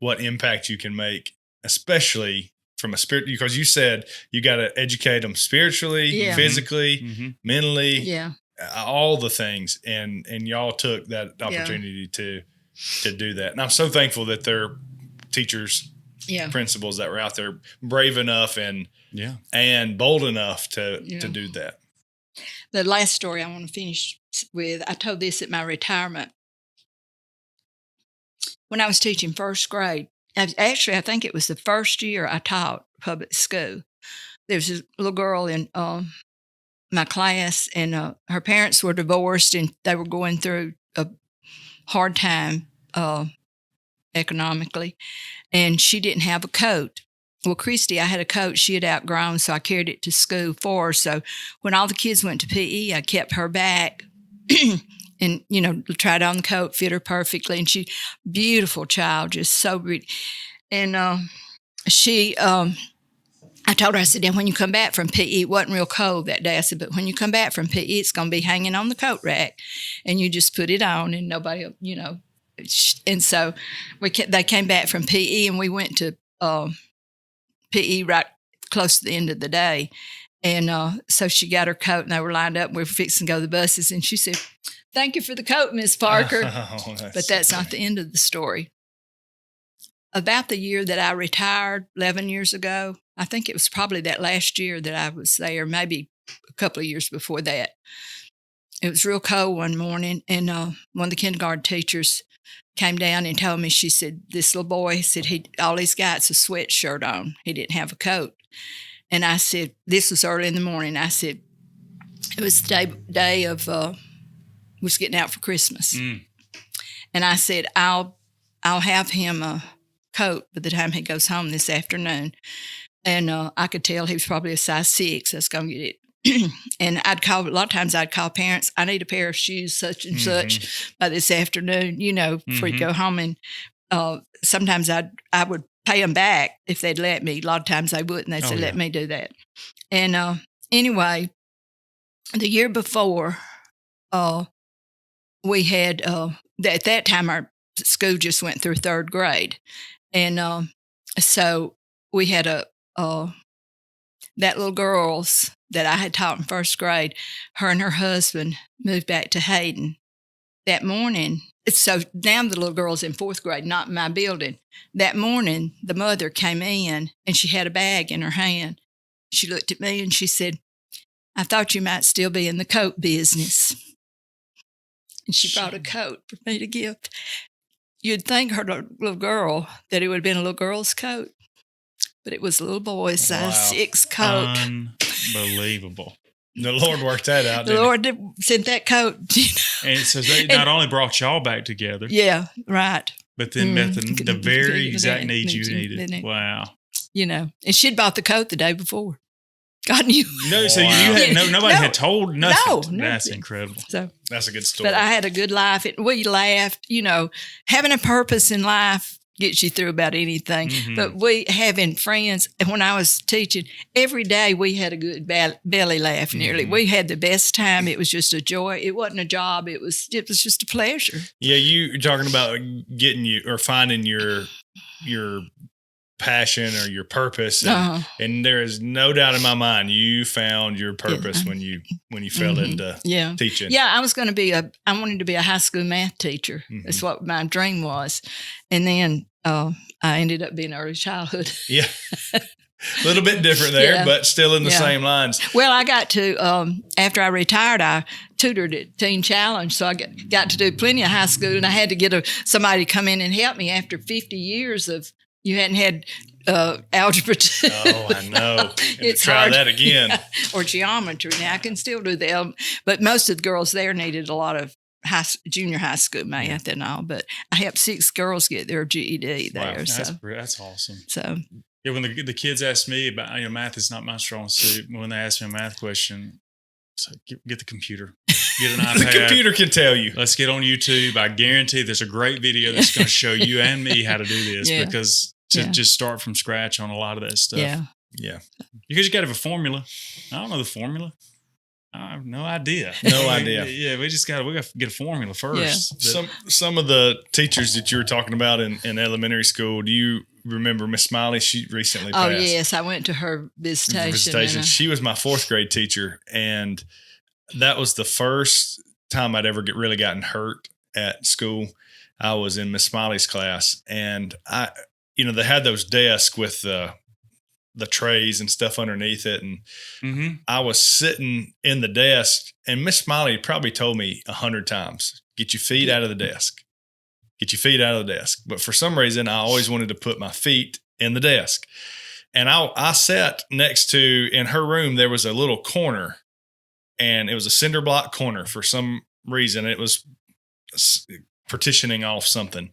what impact you can make, especially from a spirit, because you said you got to educate them spiritually, physically, mentally, all the things. And y'all took that opportunity to do that. And I'm so thankful that there are teachers, principals that were out there brave enough and bold enough to do that. the last story I want to finish with, I told this at my retirement. When I was teaching first grade, actually, I think it was the first year I taught public school. There was a little girl in my class, and her parents were divorced, and they were going through a hard time economically, and she didn't have a coat. Well, Christy, I had a coat she had outgrown, so I carried it to school for her. So when all the kids went to PE, I kept her back and, tried on the coat, fit her perfectly. And she, beautiful child, just so pretty. And I told her, I said, now when you come back from PE, it wasn't real cold that day. I said, but when you come back from PE, it's going to be hanging on the coat rack. And you just put it on and nobody, And so they came back from PE and we went to PE right close to the end of the day. And so she got her coat and they were lined up. And we were fixing to go to the buses. And she said, thank you for the coat, Miss Parker. But that's not the end of the story. About the year that I retired 11 years ago, I think it was probably that last year that I was there, maybe a couple of years before that. It was real cold one morning, and one of the kindergarten teachers came down and told me, she said, this little boy said all he's got's a sweatshirt on. He didn't have a coat. And I said, this was early in the morning. I said, it was the day of, was getting out for Christmas. Mm. And I said, I'll have him a coat by the time he goes home this afternoon. And I could tell he was probably a size 6. I was going to get it. And a lot of times I'd call parents, I need a pair of shoes such and such by this afternoon, before you go home. And sometimes I would pay them back if they'd let me. A lot of times they wouldn't. They'd say, let me do that. And anyway, the year before, we had, at that time, our school just went through third grade. And so we had that little girls that I had taught in first grade, her and her husband moved back to Hayden that morning. So now the little girl's in fourth grade, not in my building. That morning, the mother came in and she had a bag in her hand. She looked at me and she said, "I thought you might still be in the coat business." And she brought a coat for me to gift. You'd think her little girl that it would have been a little girl's coat, but it was a little boy's size 6 coat. Unbelievable. The Lord worked that out. The Lord sent that coat. And so they not only brought y'all back together. Yeah, right. But then met the very exact needs you needed. Wow. And she'd bought the coat the day before. God knew. No, so you had nobody had told nothing. No, that's incredible. So that's a good story. But I had a good life. We laughed. Having a purpose in life gets you through about anything. Mm-hmm. But having friends, and when I was teaching, every day we had a good belly laugh nearly. Mm-hmm. We had the best time. It was just a joy. It wasn't a job. It was just a pleasure. Yeah, you're talking about finding your passion or your purpose, and there is no doubt in my mind you found your purpose when you fell into teaching. Yeah, I wanted to be a high school math teacher. Mm-hmm. That's what my dream was, and then I ended up being early childhood. Yeah, a little bit different there, but still in the same lines. Well, I got to after I retired, I tutored at Teen Challenge, so I got to do plenty of high school, and I had to get somebody to come in and help me after 50 years of. You hadn't had algebra. Oh, I know. It's try hard. That again. Yeah. Or geometry. Now I can still do them, but most of the girls there needed a lot of junior high school math and all. But I helped 6 girls get their GED there. Wow, that's awesome. So yeah, when the kids ask me about math is not my strong suit. When they ask me a math question, it's like, get the computer. Get an iPad. The computer can tell you. Let's get on YouTube. I guarantee there's a great video that's going to show you and me how to do this because to just start from scratch on a lot of that stuff. Yeah. Because you got to have a formula. I don't know the formula. I have no idea. No idea. Yeah, we got to get a formula first. Yeah. Some of the teachers that you were talking about in elementary school, do you remember Miss Smiley? She recently passed. Oh, yes. I went to her visitation. She was my 4th grade teacher, and that was the first time I'd ever really gotten hurt at school. I was in Miss Smiley's class, and they had those desks with the trays and stuff underneath it. And I was sitting in the desk, and Miss Smiley probably told me 100 times, "Get your feet out of the desk. Get your feet out of the desk." But for some reason, I always wanted to put my feet in the desk. And I sat next to, in her room, there was a little corner, and it was a cinder block corner for some reason. It was partitioning off something.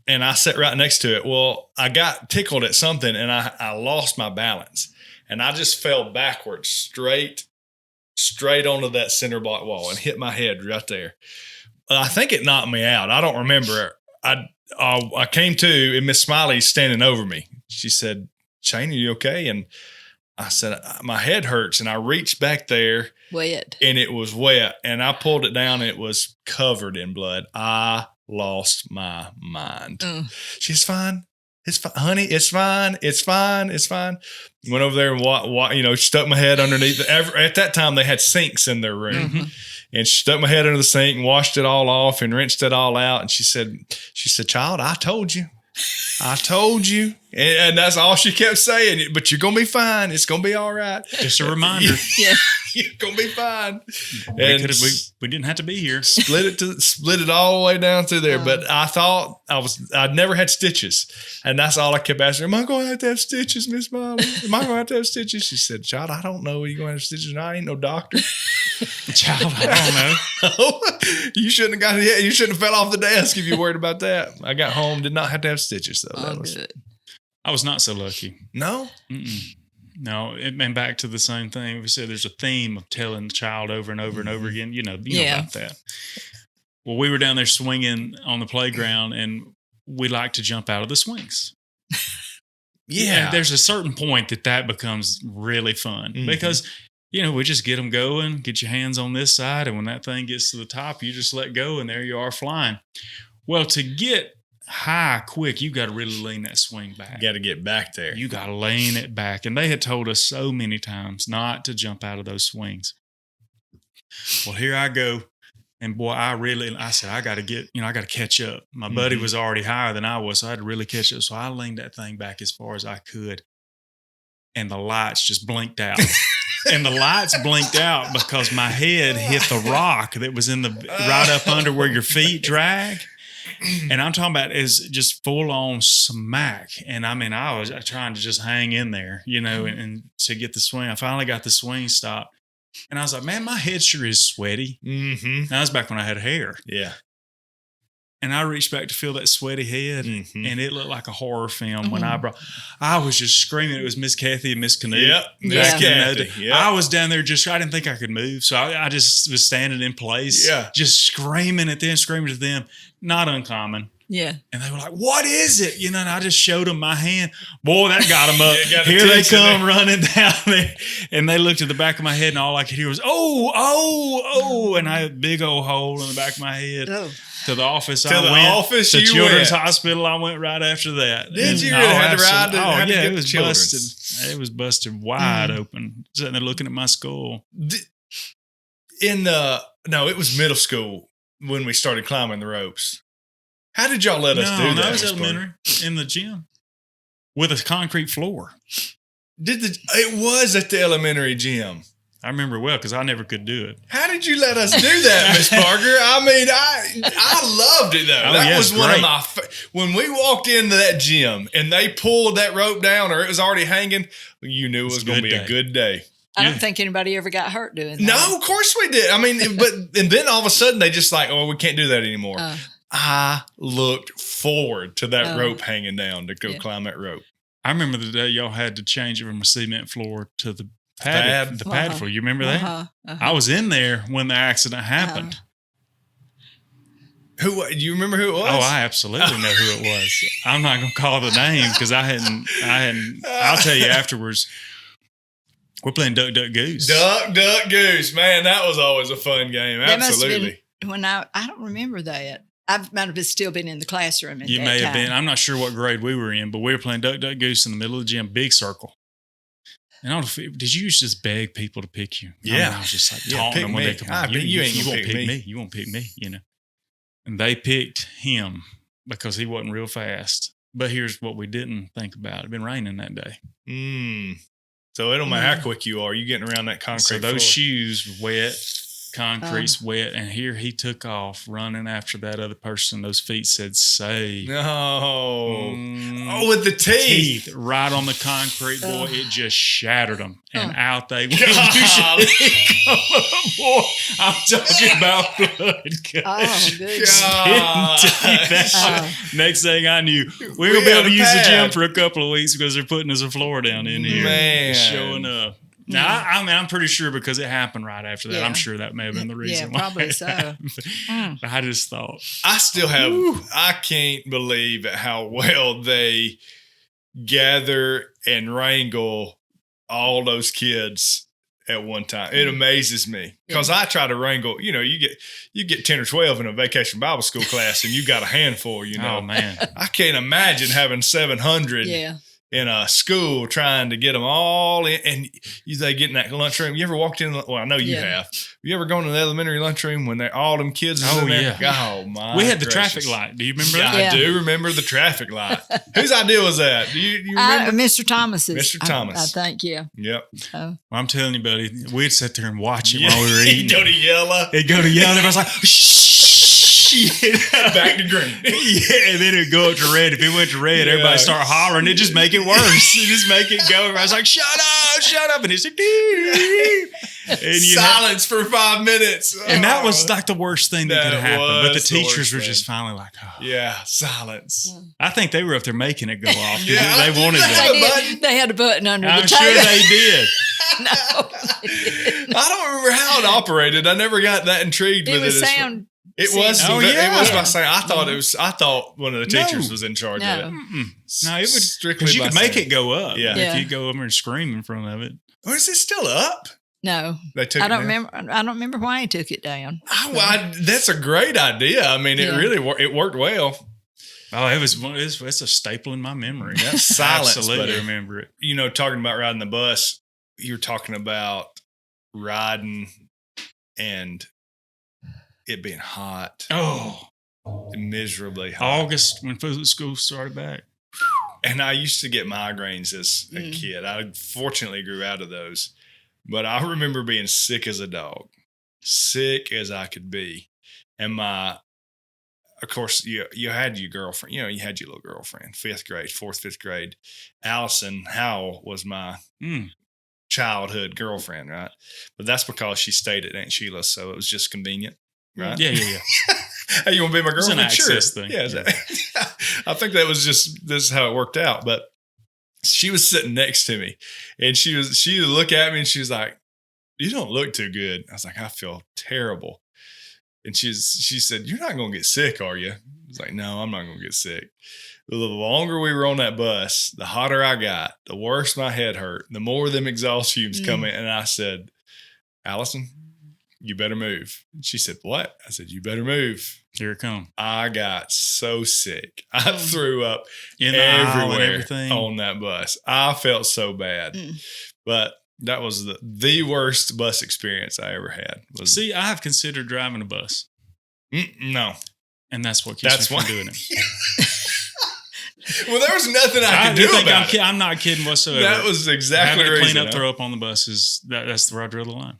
And I sat right next to it. Well, I got tickled at something, and I lost my balance. And I just fell backwards, straight onto that cinder block wall and hit my head right there. I think it knocked me out. I don't remember. I came to, and Miss Smiley's standing over me. She said, "Shane, are you okay?" And I said, "My head hurts." And I reached back there. Wet. And it was wet. And I pulled it down, and it was covered in blood. I lost my mind. She's fine. It's fine, honey. It's fine. It's fine. It's fine. Went over there and stuck my head underneath. At that time, they had sinks in their room, and stuck my head under the sink and washed it all off and rinsed it all out. And she said, "Child, I told you. I told you." And that's all she kept saying. "But you're going to be fine. It's going to be all right." Just a reminder. Yeah. You're going to be fine. We didn't have to be here. Split it all the way down through there. But I thought I'd never had stitches. And that's all I kept asking. "Am I going to have stitches, Miss Smiley? Am I going to have stitches?" She said, "Child, I don't know. Are you going to have stitches? I ain't no doctor." Child, I don't know. You shouldn't have got it. You shouldn't have fell off the desk if you worried about that. I got home, did not have to have stitches though. That was good. I was not so lucky. No? No, and back to the same thing. We said there's a theme of telling the child over and over and over again. You know about that. Well, we were down there swinging on the playground, and we like to jump out of the swings. Yeah. There's a certain point that becomes really fun because we just get them going, get your hands on this side. And when that thing gets to the top, you just let go and there you are flying. Well, to get high quick, you got to really lean that swing back. You got to get back there. You got to lean it back. And they had told us so many times not to jump out of those swings. Well, here I go. And boy, I said, I got to catch up. My buddy was already higher than I was, so I had to really catch up. So I leaned that thing back as far as I could. And the lights just blinked out. And the lights blinked out because my head hit the rock that was in the right up under where your feet drag. And I'm talking about is just full on smack. And I mean, I was trying to just hang in there, and to get the swing. I finally got the swing stopped. And I was like, man, my head sure is sweaty. Mm-hmm. That was back when I had hair. Yeah. And I reached back to feel that sweaty head, and it looked like a horror film when I was just screaming. It was Miss Kathy and Miss Canute. Yep, Miss Kathy. Yep. I was down there I didn't think I could move. So I just was standing in place, just screaming at them. Not uncommon. Yeah. And they were like, what is it? And I just showed them my hand. Boy, that got them up. Here they come running down there. And they looked at the back of my head, and all I could hear was, oh. And I had a big old hole in the back of my head. Oh. To the office I went. To Children's Hospital, I went right after that. Did you really have to ride it was busted. It was busted wide open. Sitting there looking at my skull. No, it was middle school when we started climbing the ropes. How did y'all let us do that? No, that was elementary in the gym with a concrete floor. It was at the elementary gym. I remember well because I never could do it. How did you let us do that, Miss Parker? I mean, I loved it though. That was one of my when we walked into that gym and they pulled that rope down or it was already hanging, you knew it was going to be a good day. I don't think anybody ever got hurt doing that. No, of course we did. I mean, and then all of a sudden they just like, we can't do that anymore. I looked forward to that rope hanging down to go climb that rope. I remember the day y'all had to change it from a cement floor to the pad floor. You remember that? I was in there when the accident happened. Do you remember who it was? Oh, I absolutely know who it was. I'm not going to call the name because I hadn't. I'll tell you afterwards. We're playing Duck, Duck, Goose. Duck, Duck, Goose. Man, that was always a fun game. Absolutely. That must have been when I don't remember that. I might have still been in the classroom at that time. You may have been. I'm not sure what grade we were in, but we were playing Duck, Duck, Goose in the middle of the gym, big circle. And I don't know did you used to just beg people to pick you? Yeah. I was just like taunting them when they come on. You won't pick me. You won't pick me, And they picked him because he wasn't real fast. But here's what we didn't think about. It'd been raining that day. So it don't matter how quick you are. You're getting around that concrete So those floor. shoes wet. Concrete's wet, and here he took off running after that other person. Those feet said "save." No, with the teeth right on the concrete, boy, it just shattered them, and out they went. Boy, I'm talking about blood. Next thing I knew, we were gonna be able to use the gym for a couple of weeks because they're putting us a floor down in here, showing up. Now, I'm pretty sure because it happened right after that. Yeah. I'm sure that may have been the reason. Yeah, probably so. I just thought. I still have, I can't believe how well they gather and wrangle all those kids at one time. It amazes me because I try to wrangle, you get 10 or 12 in a vacation Bible school class and you got a handful, Oh, man. I can't imagine having 700. Yeah. In a school trying to get them all in, and they get in that lunchroom. You ever walked in? Well, I know you have. You ever gone to the elementary lunchroom when all them kids are in there? Oh, my We had the gracious. traffic light. Do you remember that? I do remember the traffic light. Whose idea was that? Do you remember? Mr. Thomas's. Mr. Thomas. I think, yeah. Yep. Well, I'm telling you, buddy, we'd sit there and watch it while we were eating. He'd go to yellow. And everybody's like, shh. Back to green. And then it'd go up to red. If it went to red, everybody start hollering. It'd just make it worse. It just make it go. Everybody's like, shut up. And it's like, and silence for 5 minutes. And that was like the worst thing that could happen. But the teachers were just finally like, silence. I think they were up there making it go off. They wanted that. They had a button under the table. I'm sure they did. No. I don't remember how it operated. I never got that intrigued with it. It was. It was by saying. I thought one of the teachers was in charge of it. No, it would strictly. You could make it go up. Yeah, if you go over and scream in front of it. Or is it still up? No, They took I it don't down? remember. I don't remember why he took it down. That's a great idea. I mean, it really it worked well. Oh, it's a staple in my memory. That's silence, Absolutely buddy. remember it. You know, talking about riding the bus, you're talking about riding and it being hot. Oh, Miserably hot. August when school started back. And I used to get migraines as a kid. I fortunately grew out of those. But I remember being sick as a dog, sick as I could be. And of course, you had your girlfriend, you had your little girlfriend, 5th grade. Allison Howell was my childhood girlfriend, right? But that's because she stayed at Aunt Sheila's, so it was just convenient, right? Yeah. Hey, you want to be my girlfriend? It's an access sure. thing. Yeah. I think that was this is how it worked out. But she was sitting next to me, and she would look at me, and she was like, "You don't look too good." I was like, "I feel terrible." And she said, "You're not going to get sick, are you?" I was like, "No, I'm not going to get sick." The longer we were on that bus, the hotter I got, the worse my head hurt, the more of them exhaust fumes coming. And I said, "Allison, you better move." And she said, "What?" I said, "You better move." Here it comes. I got so sick. I threw up In the aisle and everywhere everything. on that bus. I felt so bad. But that was the worst bus experience I ever had. See, I have considered driving a bus. No. And that's what keeps me from doing it. Well, there was nothing I could do about it. I'm not kidding whatsoever. That was exactly the reason. reason. Clean up, throw up on the bus that's where I drew the line.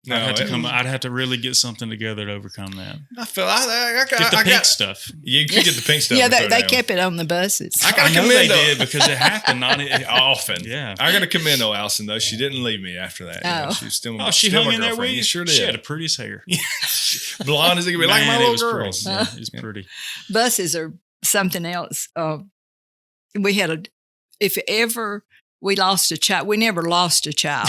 No, I'd have to really get something together to overcome that. I Get the pink stuff. You could get the pink stuff. Yeah, they kept it on the buses. I know they did because it happened not often. Yeah, I got to commend Allison though. She didn't leave me after that. She was still. She still hung my in there with girlfriend. you. Sure did. She had the prettiest hair. Blonde as it could be, like my little girls. Yeah, it's pretty. Buses are something else. We had if ever we lost a child, we never lost a child.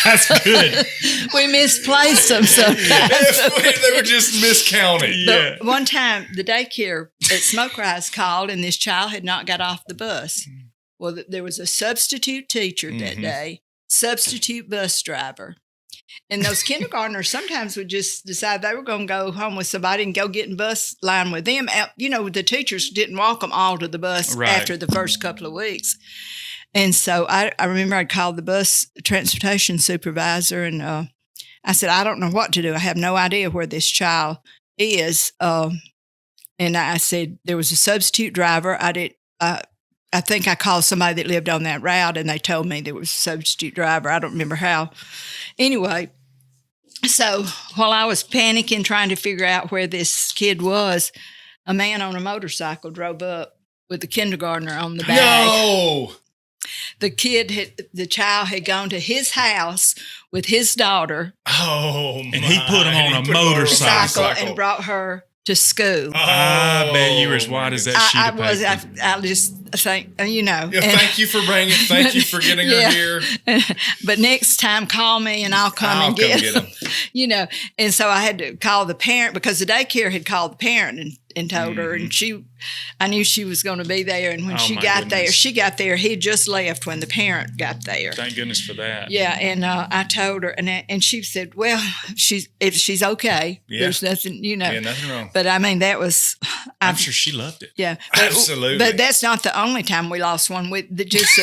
That's good. We misplaced them sometimes. They were just miscounted. Yeah. But one time, the daycare at Smoke Rise called, and this child had not got off the bus. Well, there was a substitute teacher that day, substitute bus driver. And those kindergartners sometimes would just decide they were going to go home with somebody and go get in bus line with them. The teachers didn't walk them all to the bus after the first couple of weeks. And so I remember I called the bus transportation supervisor, and I said, "I don't know what to do. I have no idea where this child is." And I said, there was a substitute driver. I think I called somebody that lived on that route, and they told me there was a substitute driver. I don't remember how. Anyway, so while I was panicking, trying to figure out where this kid was, a man on a motorcycle drove up with the kindergartner on the back. No! The child had gone to his house with his daughter. Oh, and he put him on a motorcycle And brought her to school. I bet you were as white as that sheet of paper. I just think, Yeah, thank you for bringing. Thank you for getting her here. But next time, call me and I'll come and get him. And so I had to call the parent because the daycare had called the parent and told her, and I knew she was going to be there. And when she got there, he had just left when the parent got there. Thank goodness for that. Yeah, and I told her, and she said, "Well, if she's okay, there's nothing, Yeah, nothing wrong." But I mean, that was. I'm sure she loved it. Yeah, absolutely. But that's not the only time we lost one. With just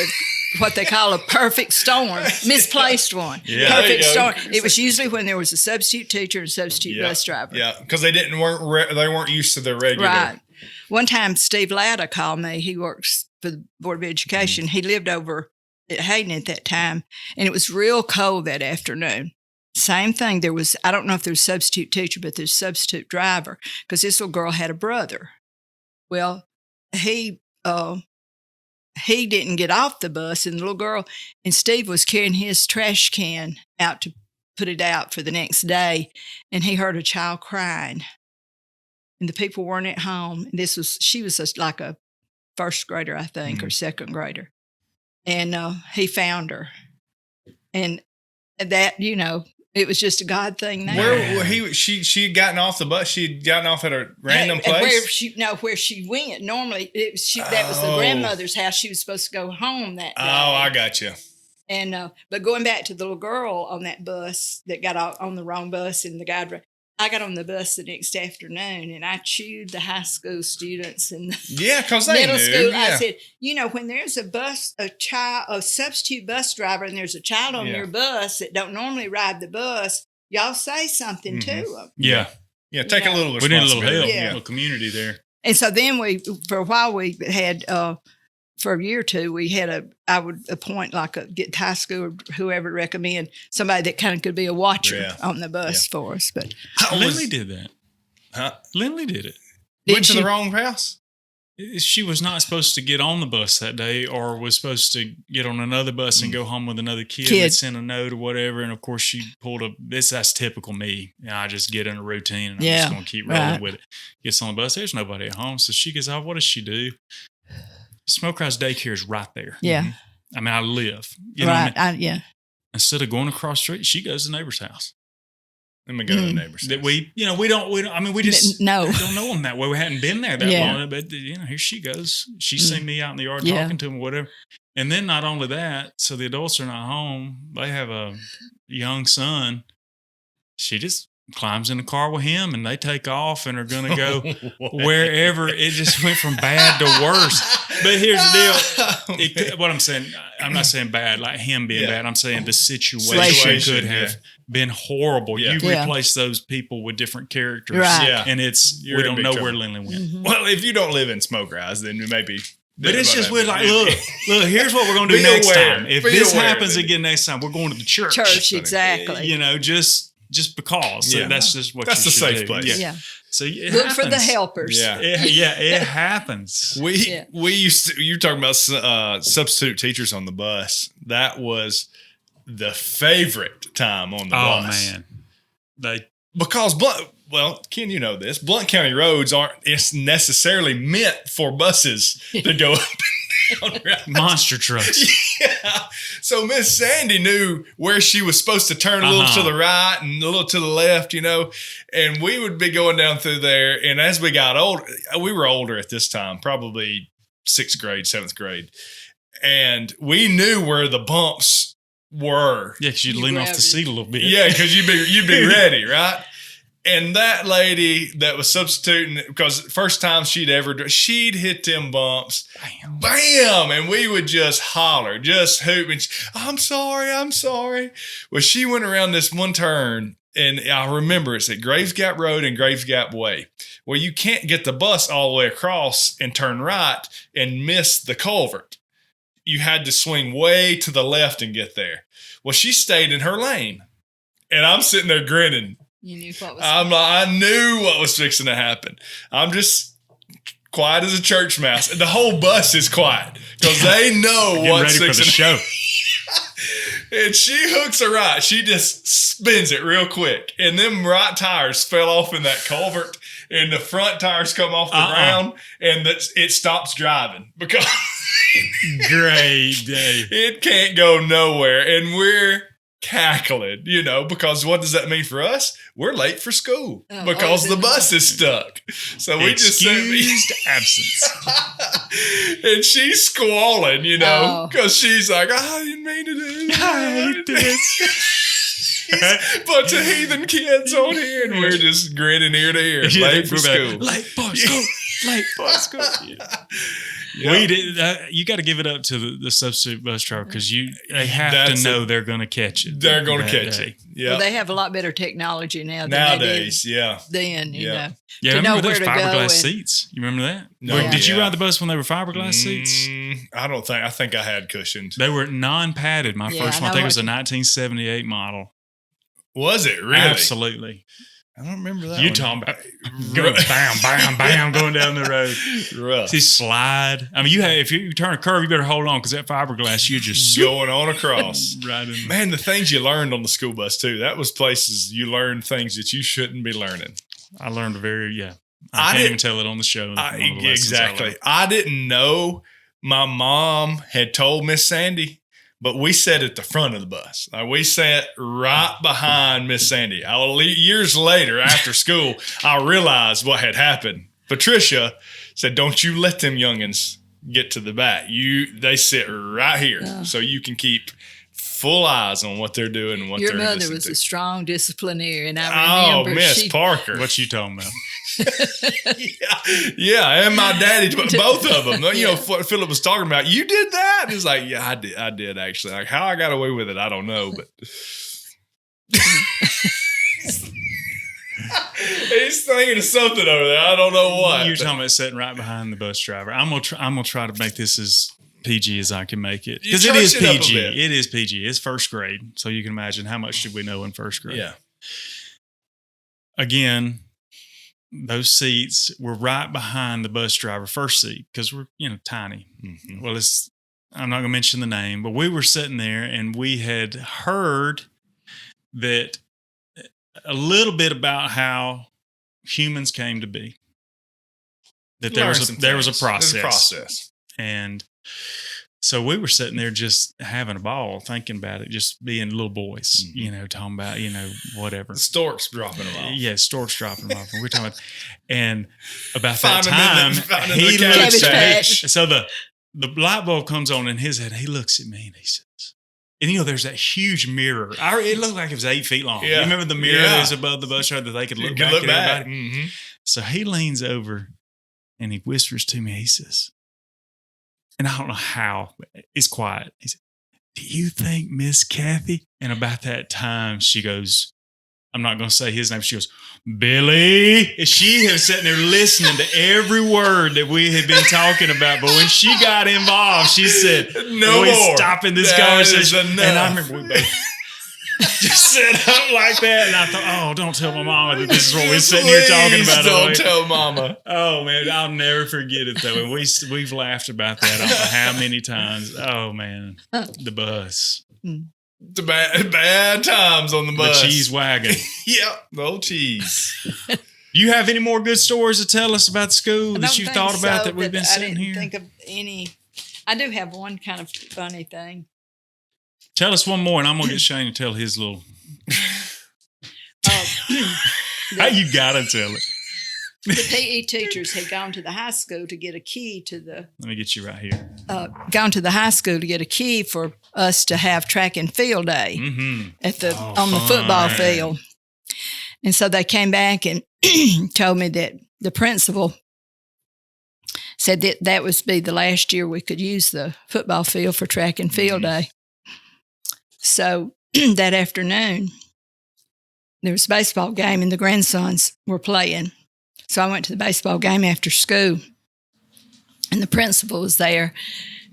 what they call a perfect storm, misplaced one. Yeah. Perfect storm. It was usually when there was a substitute teacher and substitute bus driver. Yeah, because they weren't used to their regular. Right. One time, Steve Latta called me. He works for the Board of Education. He lived over at Hayden at that time, and it was real cold that afternoon. Same thing. I don't know if there was a substitute teacher, but there's a substitute driver because this little girl had a brother. Well, he didn't get off the bus, and the little girl and Steve was carrying his trash can out to put it out for the next day, and he heard a child crying. And the people weren't at home. And she was like a first grader, I think, or second grader. And he found her. And that, it was just a God thing there. She had gotten off the bus. She had gotten off at a random place? Where she went. Normally, that was the grandmother's house. She was supposed to go home that day. Oh, I got you. And but going back to the little girl on that bus that got on the wrong bus, and the guy, I got on the bus the next afternoon, and I chewed the high school students and the because they middle knew. school. Yeah. I said, when there's a substitute bus driver, and there's a child on your bus that don't normally ride the bus, y'all say something to them. Yeah. Yeah, take a little We need a little responsibility. help, Yeah. a little community there. And so then for a while, we had, for a year or two, I would appoint get high school or whoever to recommend somebody that kind of could be a watcher on the bus for us. But Lindley did that. Huh? Lindley did it. Went to the wrong house? She was not supposed to get on the bus that day, or was supposed to get on another bus and go home with another kid. And send a note or whatever. And of course, she pulled that's typical me. I just get in a routine and I'm just going to keep rolling with it. Gets on the bus. There's nobody at home. So she goes, what does she do? Smokehouse Daycare is right there. Yeah. I mean, I live. You know what I mean? Yeah. Instead of going across the street, she goes to the neighbor's house. Let me go to the neighbor's house. That we don't, I mean, we just don't know them that way. We hadn't been there that long, but here she goes. She's seen me out in the yard talking to him or whatever. And then not only that, so the adults are not home. They have a young son. She just climbs in the car with him and they take off and are going to go wherever. It just went from bad to worse. But here's the deal. What I'm saying, I'm not saying bad, like him being bad. I'm saying the situation could have been horrible. You replace those people with different characters. Right. Yeah. And we don't know where Lindley went. Mm-hmm. Well, if you don't live in Smokehouse, then maybe. But it's just weird. Like, look, here's what we're going to do next time. If this happens again next time, we're going to the church. Church, exactly. Just because. So that's just what that's you should the safe place. Yeah. So it look happens. for the helpers. Yeah. It happens. We used to, you're talking about substitute teachers on the bus. That was the favorite time on the bus. Oh, man. Because Ken, you know this. Blount County roads aren't necessarily meant for buses to go up and down. Right? Monster trucks. Yeah. So Miss Sandy knew where she was supposed to turn a little to the right and a little to the left, and we would be going down through there. And as we got older, we were older at this time, probably 6th grade, 7th grade. And we knew where the bumps were. Yeah, because you'd lean off the seat a little bit. Yeah, because you'd be ready, right? And that lady that was substituting, because first time she'd hit them bumps, bam, and we would just holler, just hoot, and I'm sorry. Well, she went around this one turn, and I remember it's at Graves Gap Road and Graves Gap Way, where you can't get the bus all the way across and turn right and miss the culvert. You had to swing way to the left and get there. Well, she stayed in her lane, and I'm sitting there grinning. You knew what was I knew what was fixing to happen. I'm just quiet as a church mouse. And the whole bus is quiet because they know what's ready for the show. And she hooks a right. She just spins it real quick. And them right tires fell off in that culvert. And the front tires come off the ground. And it stops driving because great day. It can't go nowhere. And we're cackling, because what does that mean for us? We're late for school because the bus is stuck. So we just excused absence. And she's squalling, because she's like, I didn't mean to do that. I hate this. Bunch of heathen kids on here, and we're just grinning ear to ear. Late for school. Late for school. Late for school. Yeah. We did. You got to give it up to the substitute bus driver because they have to know they're going to catch it. They're going to catch it. Yeah. Well, they have a lot better technology now. Nowadays, they did then, Yeah, to know remember those where to fiberglass go seats? You remember that? No. Did you ride the bus when they were fiberglass seats? I think I had cushioned. They were non-padded. My first one, I think it was a 1978 model. Was it really? Absolutely. I don't remember that. You talking about going bam, bam, bam, going down the road. Rough. See, slide. I mean, if you turn a curve, you better hold on because that fiberglass, you're just going on across. Right in. Man, the things you learned on the school bus too. That was places you learned things that you shouldn't be learning. I learned I can't even tell it on the show. Exactly. I didn't know my mom had told Miss Sandy. But we sat at the front of the bus. We sat right behind Miss Sandy. Years later, after school, I realized what had happened. Patricia said, "Don't you let them youngins get to the back. They sit right here, so you can keep full eyes on what they're doing and what Your they're mother listening was to. a strong disciplinarian. I remember Miss Parker. What you talking about? yeah, and my daddy, both of them. You know what Philip was talking about. You did that? He's like, yeah, I did actually. Like how I got away with it, I don't know, but he's thinking of something over there. I don't know what. You're talking about sitting right behind the bus driver. I'm gonna try to make this as PG as I can make it, because it is PG. It is PG. It's first grade, so you can imagine how much did we know in first grade. Yeah. Again, those seats were right behind the bus driver, first seat, because we're tiny. Mm-hmm. Well, I'm not gonna mention the name, but we were sitting there and we had heard that a little bit about how humans came to be. That there was a process. There's a process. And so we were sitting there just having a ball, thinking about it, just being little boys, talking about, whatever. The storks dropping them off. Yeah, storks dropping them off. And we're talking about, and about that time, he looks at me. So the light bulb comes on in his head. He looks at me and he says, and there's that huge mirror. It looked like it was 8 feet long. Yeah. You remember the mirror that was above the bus driver that they could look back at everybody? Mm-hmm. So he leans over and he whispers to me. He says, and I don't know how, but it's quiet. He said, "Do you think Miss Kathy?" And about that time, she goes, I'm not going to say his name. She goes, "Billy." And she was sitting there listening to every word that we had been talking about. But when she got involved, she said, "No we're more. stopping this That conversation." is enough. And I remember we both just sat up like that. And I thought, oh, don't tell my mama that this is what we're sitting here talking about. Don't tell mama. Oh, man, I'll never forget it, though. And we've laughed about that. I don't know how many times. Oh, man, the bus. The bad times on the bus. The cheese wagon. Yep, the old cheese. You have any more good stories to tell us about school that you've thought about that we've been sitting here? I didn't think of any. I do have one kind of funny thing. Tell us one more, and I'm going to get Shane to tell his little... How you got to tell it. The PE teachers had gone to the high school to get a key to the... Let me get you right here. Gone to the high school to get a key for us to have track and field day on the football field. And so they came back and told me that the principal said that would be the last year we could use the football field for track and field day. So that afternoon, there was a baseball game and the grandsons were playing. So I went to the baseball game after school and the principal was there.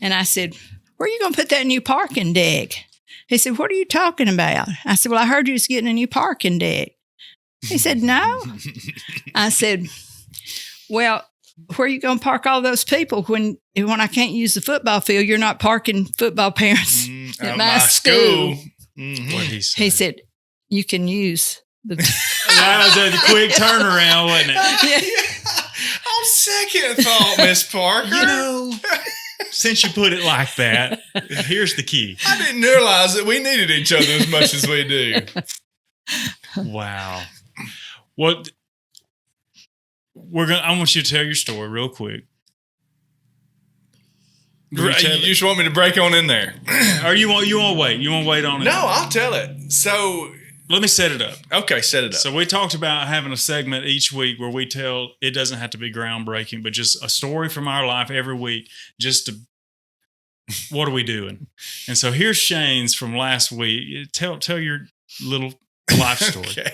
And I said, "Where are you going to put that new parking deck?" He said, "What are you talking about?" I said, "Well, I heard you was getting a new parking deck." He said, "No." I said, "Well, where are you going to park all those people when I can't use the football field? You're not parking football parents at my school." Mm-hmm. What he said, "You can use the..." That was a quick turnaround, wasn't it? On second thought, Miss Parker. Since you put it like that, here's the key. I didn't realize that we needed each other as much as we do. Wow. What I want you to tell your story real quick. You just want me to break on in there? Or you want to wait? You want to wait on it? No, I'll tell it. So let me set it up. Okay, set it up. So we talked about having a segment each week where we tell, it doesn't have to be groundbreaking, but just a story from our life every week, just to, what are we doing? And so here's Shane's from last week. Tell your little life story. Okay.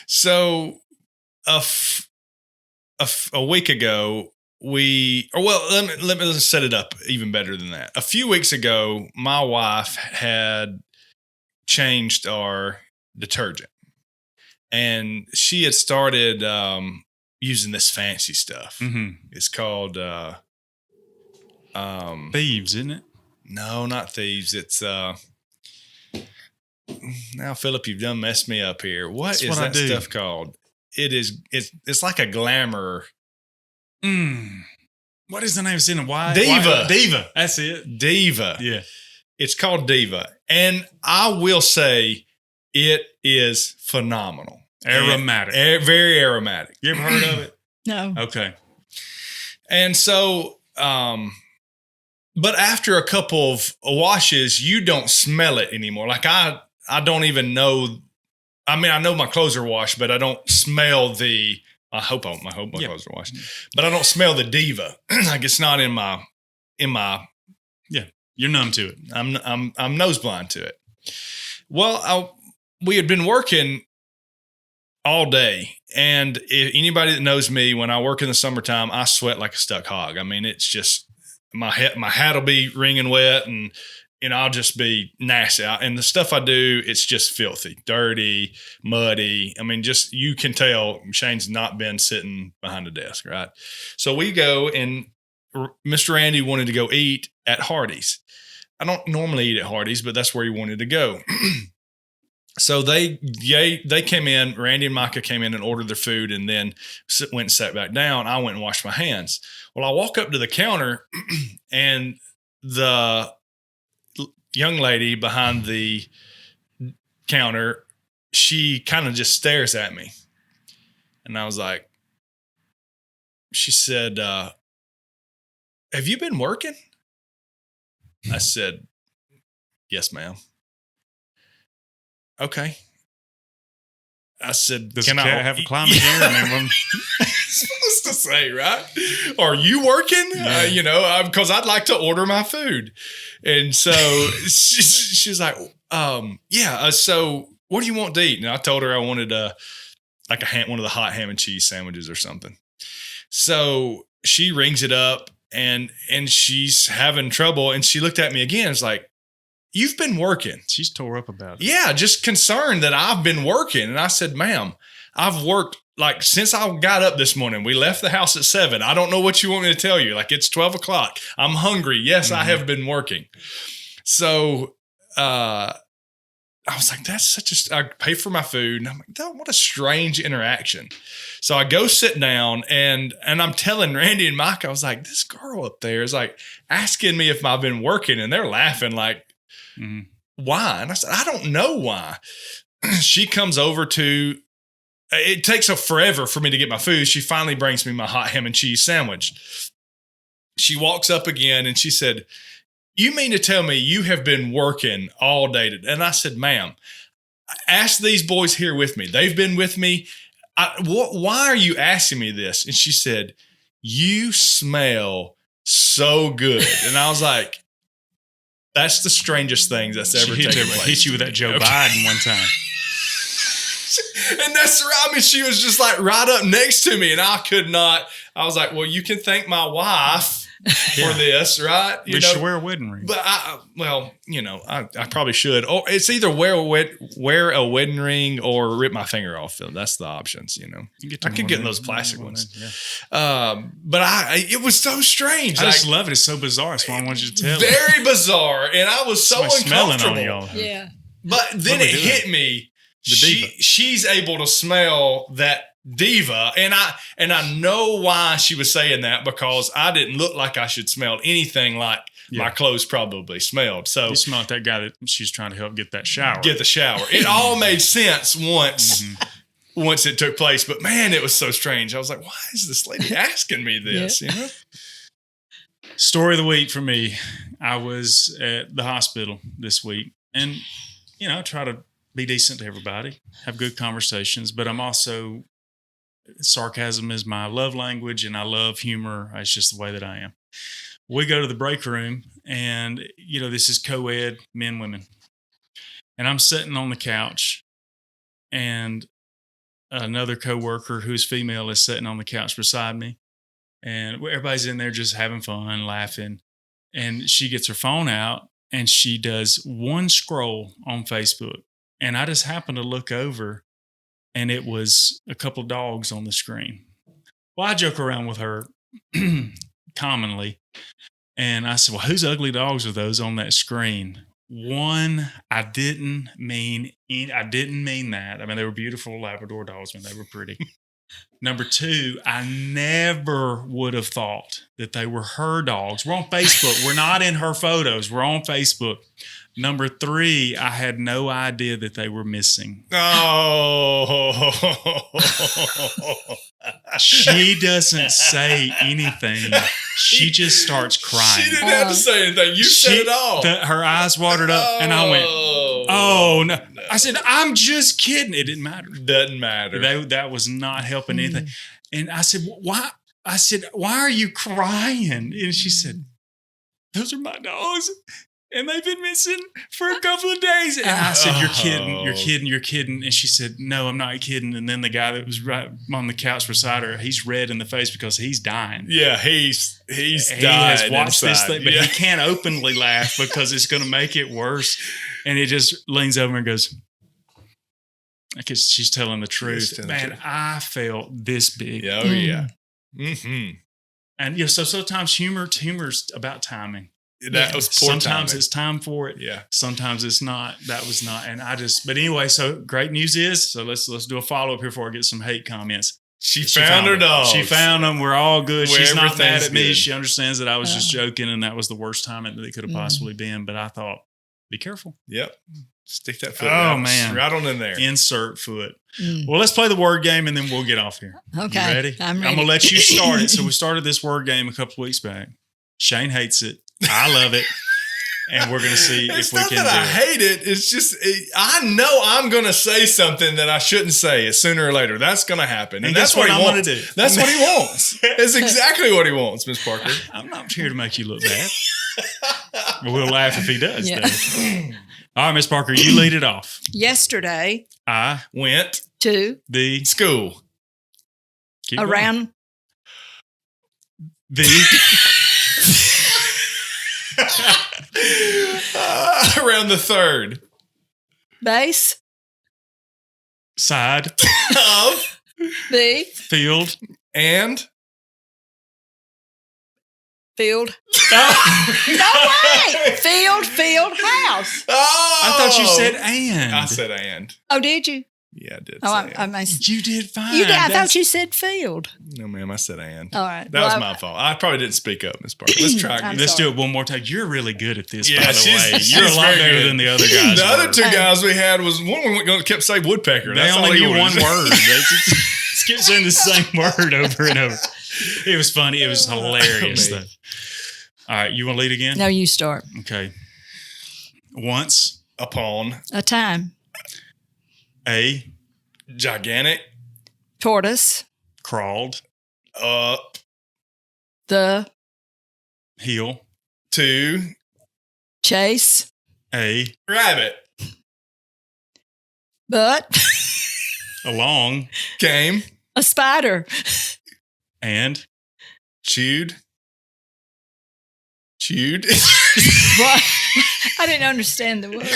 So a week ago, let me set it up even better than that. A few weeks ago, my wife had changed our detergent, and she had started using this fancy stuff. Mm-hmm. It's called Thieves, isn't it? No, not Thieves. It's now, Philip, you've done messed me up here. What is that stuff called? It's like a glamour. What is the name? It's in a white Diva. Diva. That's it. Diva. Yeah. It's called Diva. And I will say it is phenomenal. Aromatic. Very aromatic. You ever heard of it? No. Okay. And so But after a couple of washes, you don't smell it anymore. Like I don't even know. I mean, I know my clothes are washed, but I don't smell the. I hope my clothes are washed, but I don't smell the diva. Like it's not in my. Yeah, you're numb to it. I'm nose blind to it. Well, we had been working all day, and if anybody that knows me, when I work in the summertime, I sweat like a stuck hog. I mean, it's just my hat will be wringing wet, and I'll just be nasty. And the stuff I do, it's just filthy, dirty, muddy. I mean, just you can tell Shane's not been sitting behind a desk, right? So we go, and Mr. Randy wanted to go eat at Hardee's. I don't normally eat at Hardee's, but that's where he wanted to go. So they came in. Randy and Micah came in and ordered their food, and then went and sat back down. I went and washed my hands. Well, I walk up to the counter, and the young lady behind the counter, she kind of just stares at me, and I was like, she said, "Have you been working?" I said, "Yes, ma'am." Okay. I said, Does "Can the I cat have a climate here?" I mean, supposed to say, right? Are you working? Yeah. Because I'd like to order my food. And so she's like, yeah. So what do you want to eat? And I told her I wanted one of the hot ham and cheese sandwiches or something. So she rings it up, and she's having trouble. And she looked at me again. It's like, "You've been working." She's tore up about it. Yeah, just concerned that I've been working. And I said, "Ma'am, I've worked like since I got up this morning. We left the house at 7. I don't know what you want me to tell you. Like it's 12 o'clock. I'm hungry. Yes, I have been working." So I was like, I pay for my food. And I'm like, what a strange interaction. So I go sit down, and I'm telling Randy and Mike, I was like, this girl up there is like asking me if I've been working, and they're laughing like, why? And I said, I don't know why. She comes over to, it takes her forever for me to get my food. She finally brings me my hot ham and cheese sandwich. She walks up again, and she said, "You mean to tell me you have been working all day today?" And I said, "Ma'am, ask these boys here with me. They've been with me. Why are you asking me this?" And she said, "You smell so good." And I was like, that's the strangest thing that's ever taken place. Hit you with that Joe Biden one time. And that's right. I mean, she was just like right up next to me, and I could not. I was like, "Well, you can thank my wife for this, right?" You should wear a wedding ring. But I probably should. Or it's either wear a wedding ring or rip my finger off. That's the options. I could get those plastic ones. Yeah. But it was so strange. I just love it. It's so bizarre. That's why I wanted you to tell. Very bizarre, and I was so uncomfortable. On y'all. Yeah. But then it hit me. She's able to smell that diva, and I know why she was saying that, because I didn't look like I should smell anything like my clothes probably smelled. So you smelled that guy that she's trying to help get the shower. It all made sense once it took place, but man, it was so strange. I was like, why is this lady asking me this? Story of the week for me. I was at the hospital this week, and I try to be decent to everybody, have good conversations, but I'm also, sarcasm is my love language, and I love humor. It's just the way that I am. We go to the break room, and this is co-ed, men, women, and I'm sitting on the couch, and another coworker who's female is sitting on the couch beside me, and everybody's in there just having fun, laughing, and she gets her phone out, and she does one scroll on Facebook, and I just happened to look over, and it was a couple of dogs on the screen. Well, I joke around with her commonly, and I said, "Well, whose ugly dogs are those on that screen?" One, I didn't mean that. I mean, they were beautiful Labrador dogs, and they were pretty. Number two, I never would have thought that they were her dogs. We're on Facebook. We're not in her photos. We're on Facebook. Number three, I had no idea that they were missing. Oh. She doesn't say anything. She just starts crying. She didn't have to say anything. You said it all. Her eyes watered up, and I went, "Oh no!" I said, "I'm just kidding." It didn't matter. Doesn't matter. That was not helping anything. And I said, "Why?" I said, "Why are you crying?" And she said, "Those are my dogs, and they've been missing for a couple of days." And I said, "You're kidding, you're kidding, you're kidding." And she said, "No, I'm not kidding." And then the guy that was right on the couch beside her, he's red in the face because he's dying. Yeah, he's He died has watched inside. this thing, but he can't openly laugh because it's going to make it worse. And he just leans over and goes, because she's telling the truth. Man, I felt this big. Oh, yeah. Mm-hmm. And so sometimes humor's about timing. That was poor sometimes timing. It's time for it. Yeah. Sometimes it's not. That was not. And but anyway, so great news is, so let's do a follow up here before I get some hate comments. She found her dogs. She found them. We're all good. She's not mad at me. Good. She understands that I was just joking and that was the worst time that it could have possibly been. But I thought, be careful. Yep. Stick that foot right on in there. Insert foot. Well, let's play the word game and then we'll get off here. Okay. You ready? I'm ready. I'm going to let you start it. So we started this word game a couple of weeks back. Shane hates it. I love it. And we're going to see if we can do it. It's not that I hate it. It's just, I know I'm going to say something that I shouldn't say sooner or later. That's going to happen. And that's what he wants. Do. That's what he wants. That's exactly what he wants, Miss Parker. I'm not here to make you look bad. We'll laugh if he does. Yeah. All right, Miss Parker, you lead it off. Yesterday, I went to the school. Keep around the around the third base side of the field and field. No way! Field house. Oh, I thought you said and. I said and. Oh, did you? Yeah, I did. Oh, you did fine. You did. I thought you said field. No, ma'am. I said and. All right. That was my fault. I probably didn't speak up, Miss Parker. Let's try again. Let's do it one more time. You're really good at this, Yeah, by the way. You're a lot better than the other guys. The other two guys we had was one we kept saying woodpecker. They only knew one word. They just kept saying the same word over and over. It was funny. It was hilarious, though. All right. You want to lead again? No, you start. Okay. Once upon a time, a gigantic tortoise crawled up the hill to chase a rabbit, but along came a spider and chewed. What? I didn't understand the word.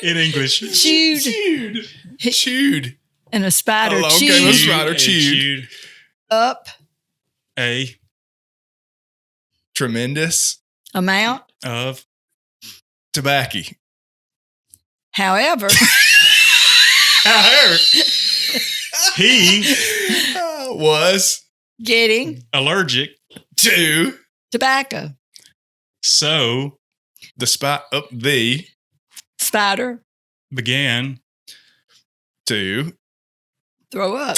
In English. Chewed. And a spider okay, chewed. A spider chewed. Up. A tremendous amount of tobacco. However, he was getting allergic to tobacco. So the spider began to throw up.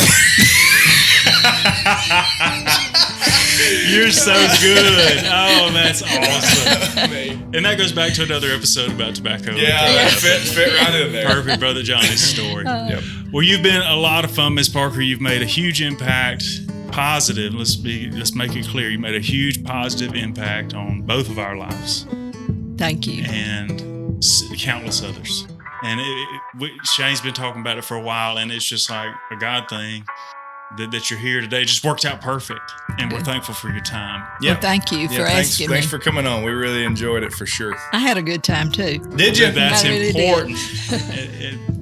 You're so good. Oh, that's awesome. And that goes back to another episode about tobacco. Yeah, fit right in there. Perfect, Brother Johnny's story. Yep. Well, you've been a lot of fun, Miss Parker. You've made a huge impact, positive. Let's make it clear. You made a huge positive impact on both of our lives. Thank you. And countless others. And Shane's been talking about it for a while, and it's just like a God thing. That you're here today just worked out perfect, and we're thankful for your time. Yeah, well, thank you for asking me. Thanks for coming on. We really enjoyed it for sure. I had a good time too. Did you? That's really important.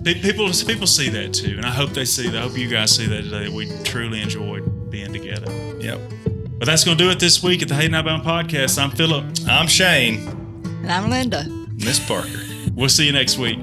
People see that too, and I hope they see that. I hope you guys see that today. That we truly enjoyed being together. Yep. But that's going to do it this week at the Hey Not Bound Podcast. I'm Philip. I'm Shane. And I'm Linda. Miss Parker. We'll see you next week.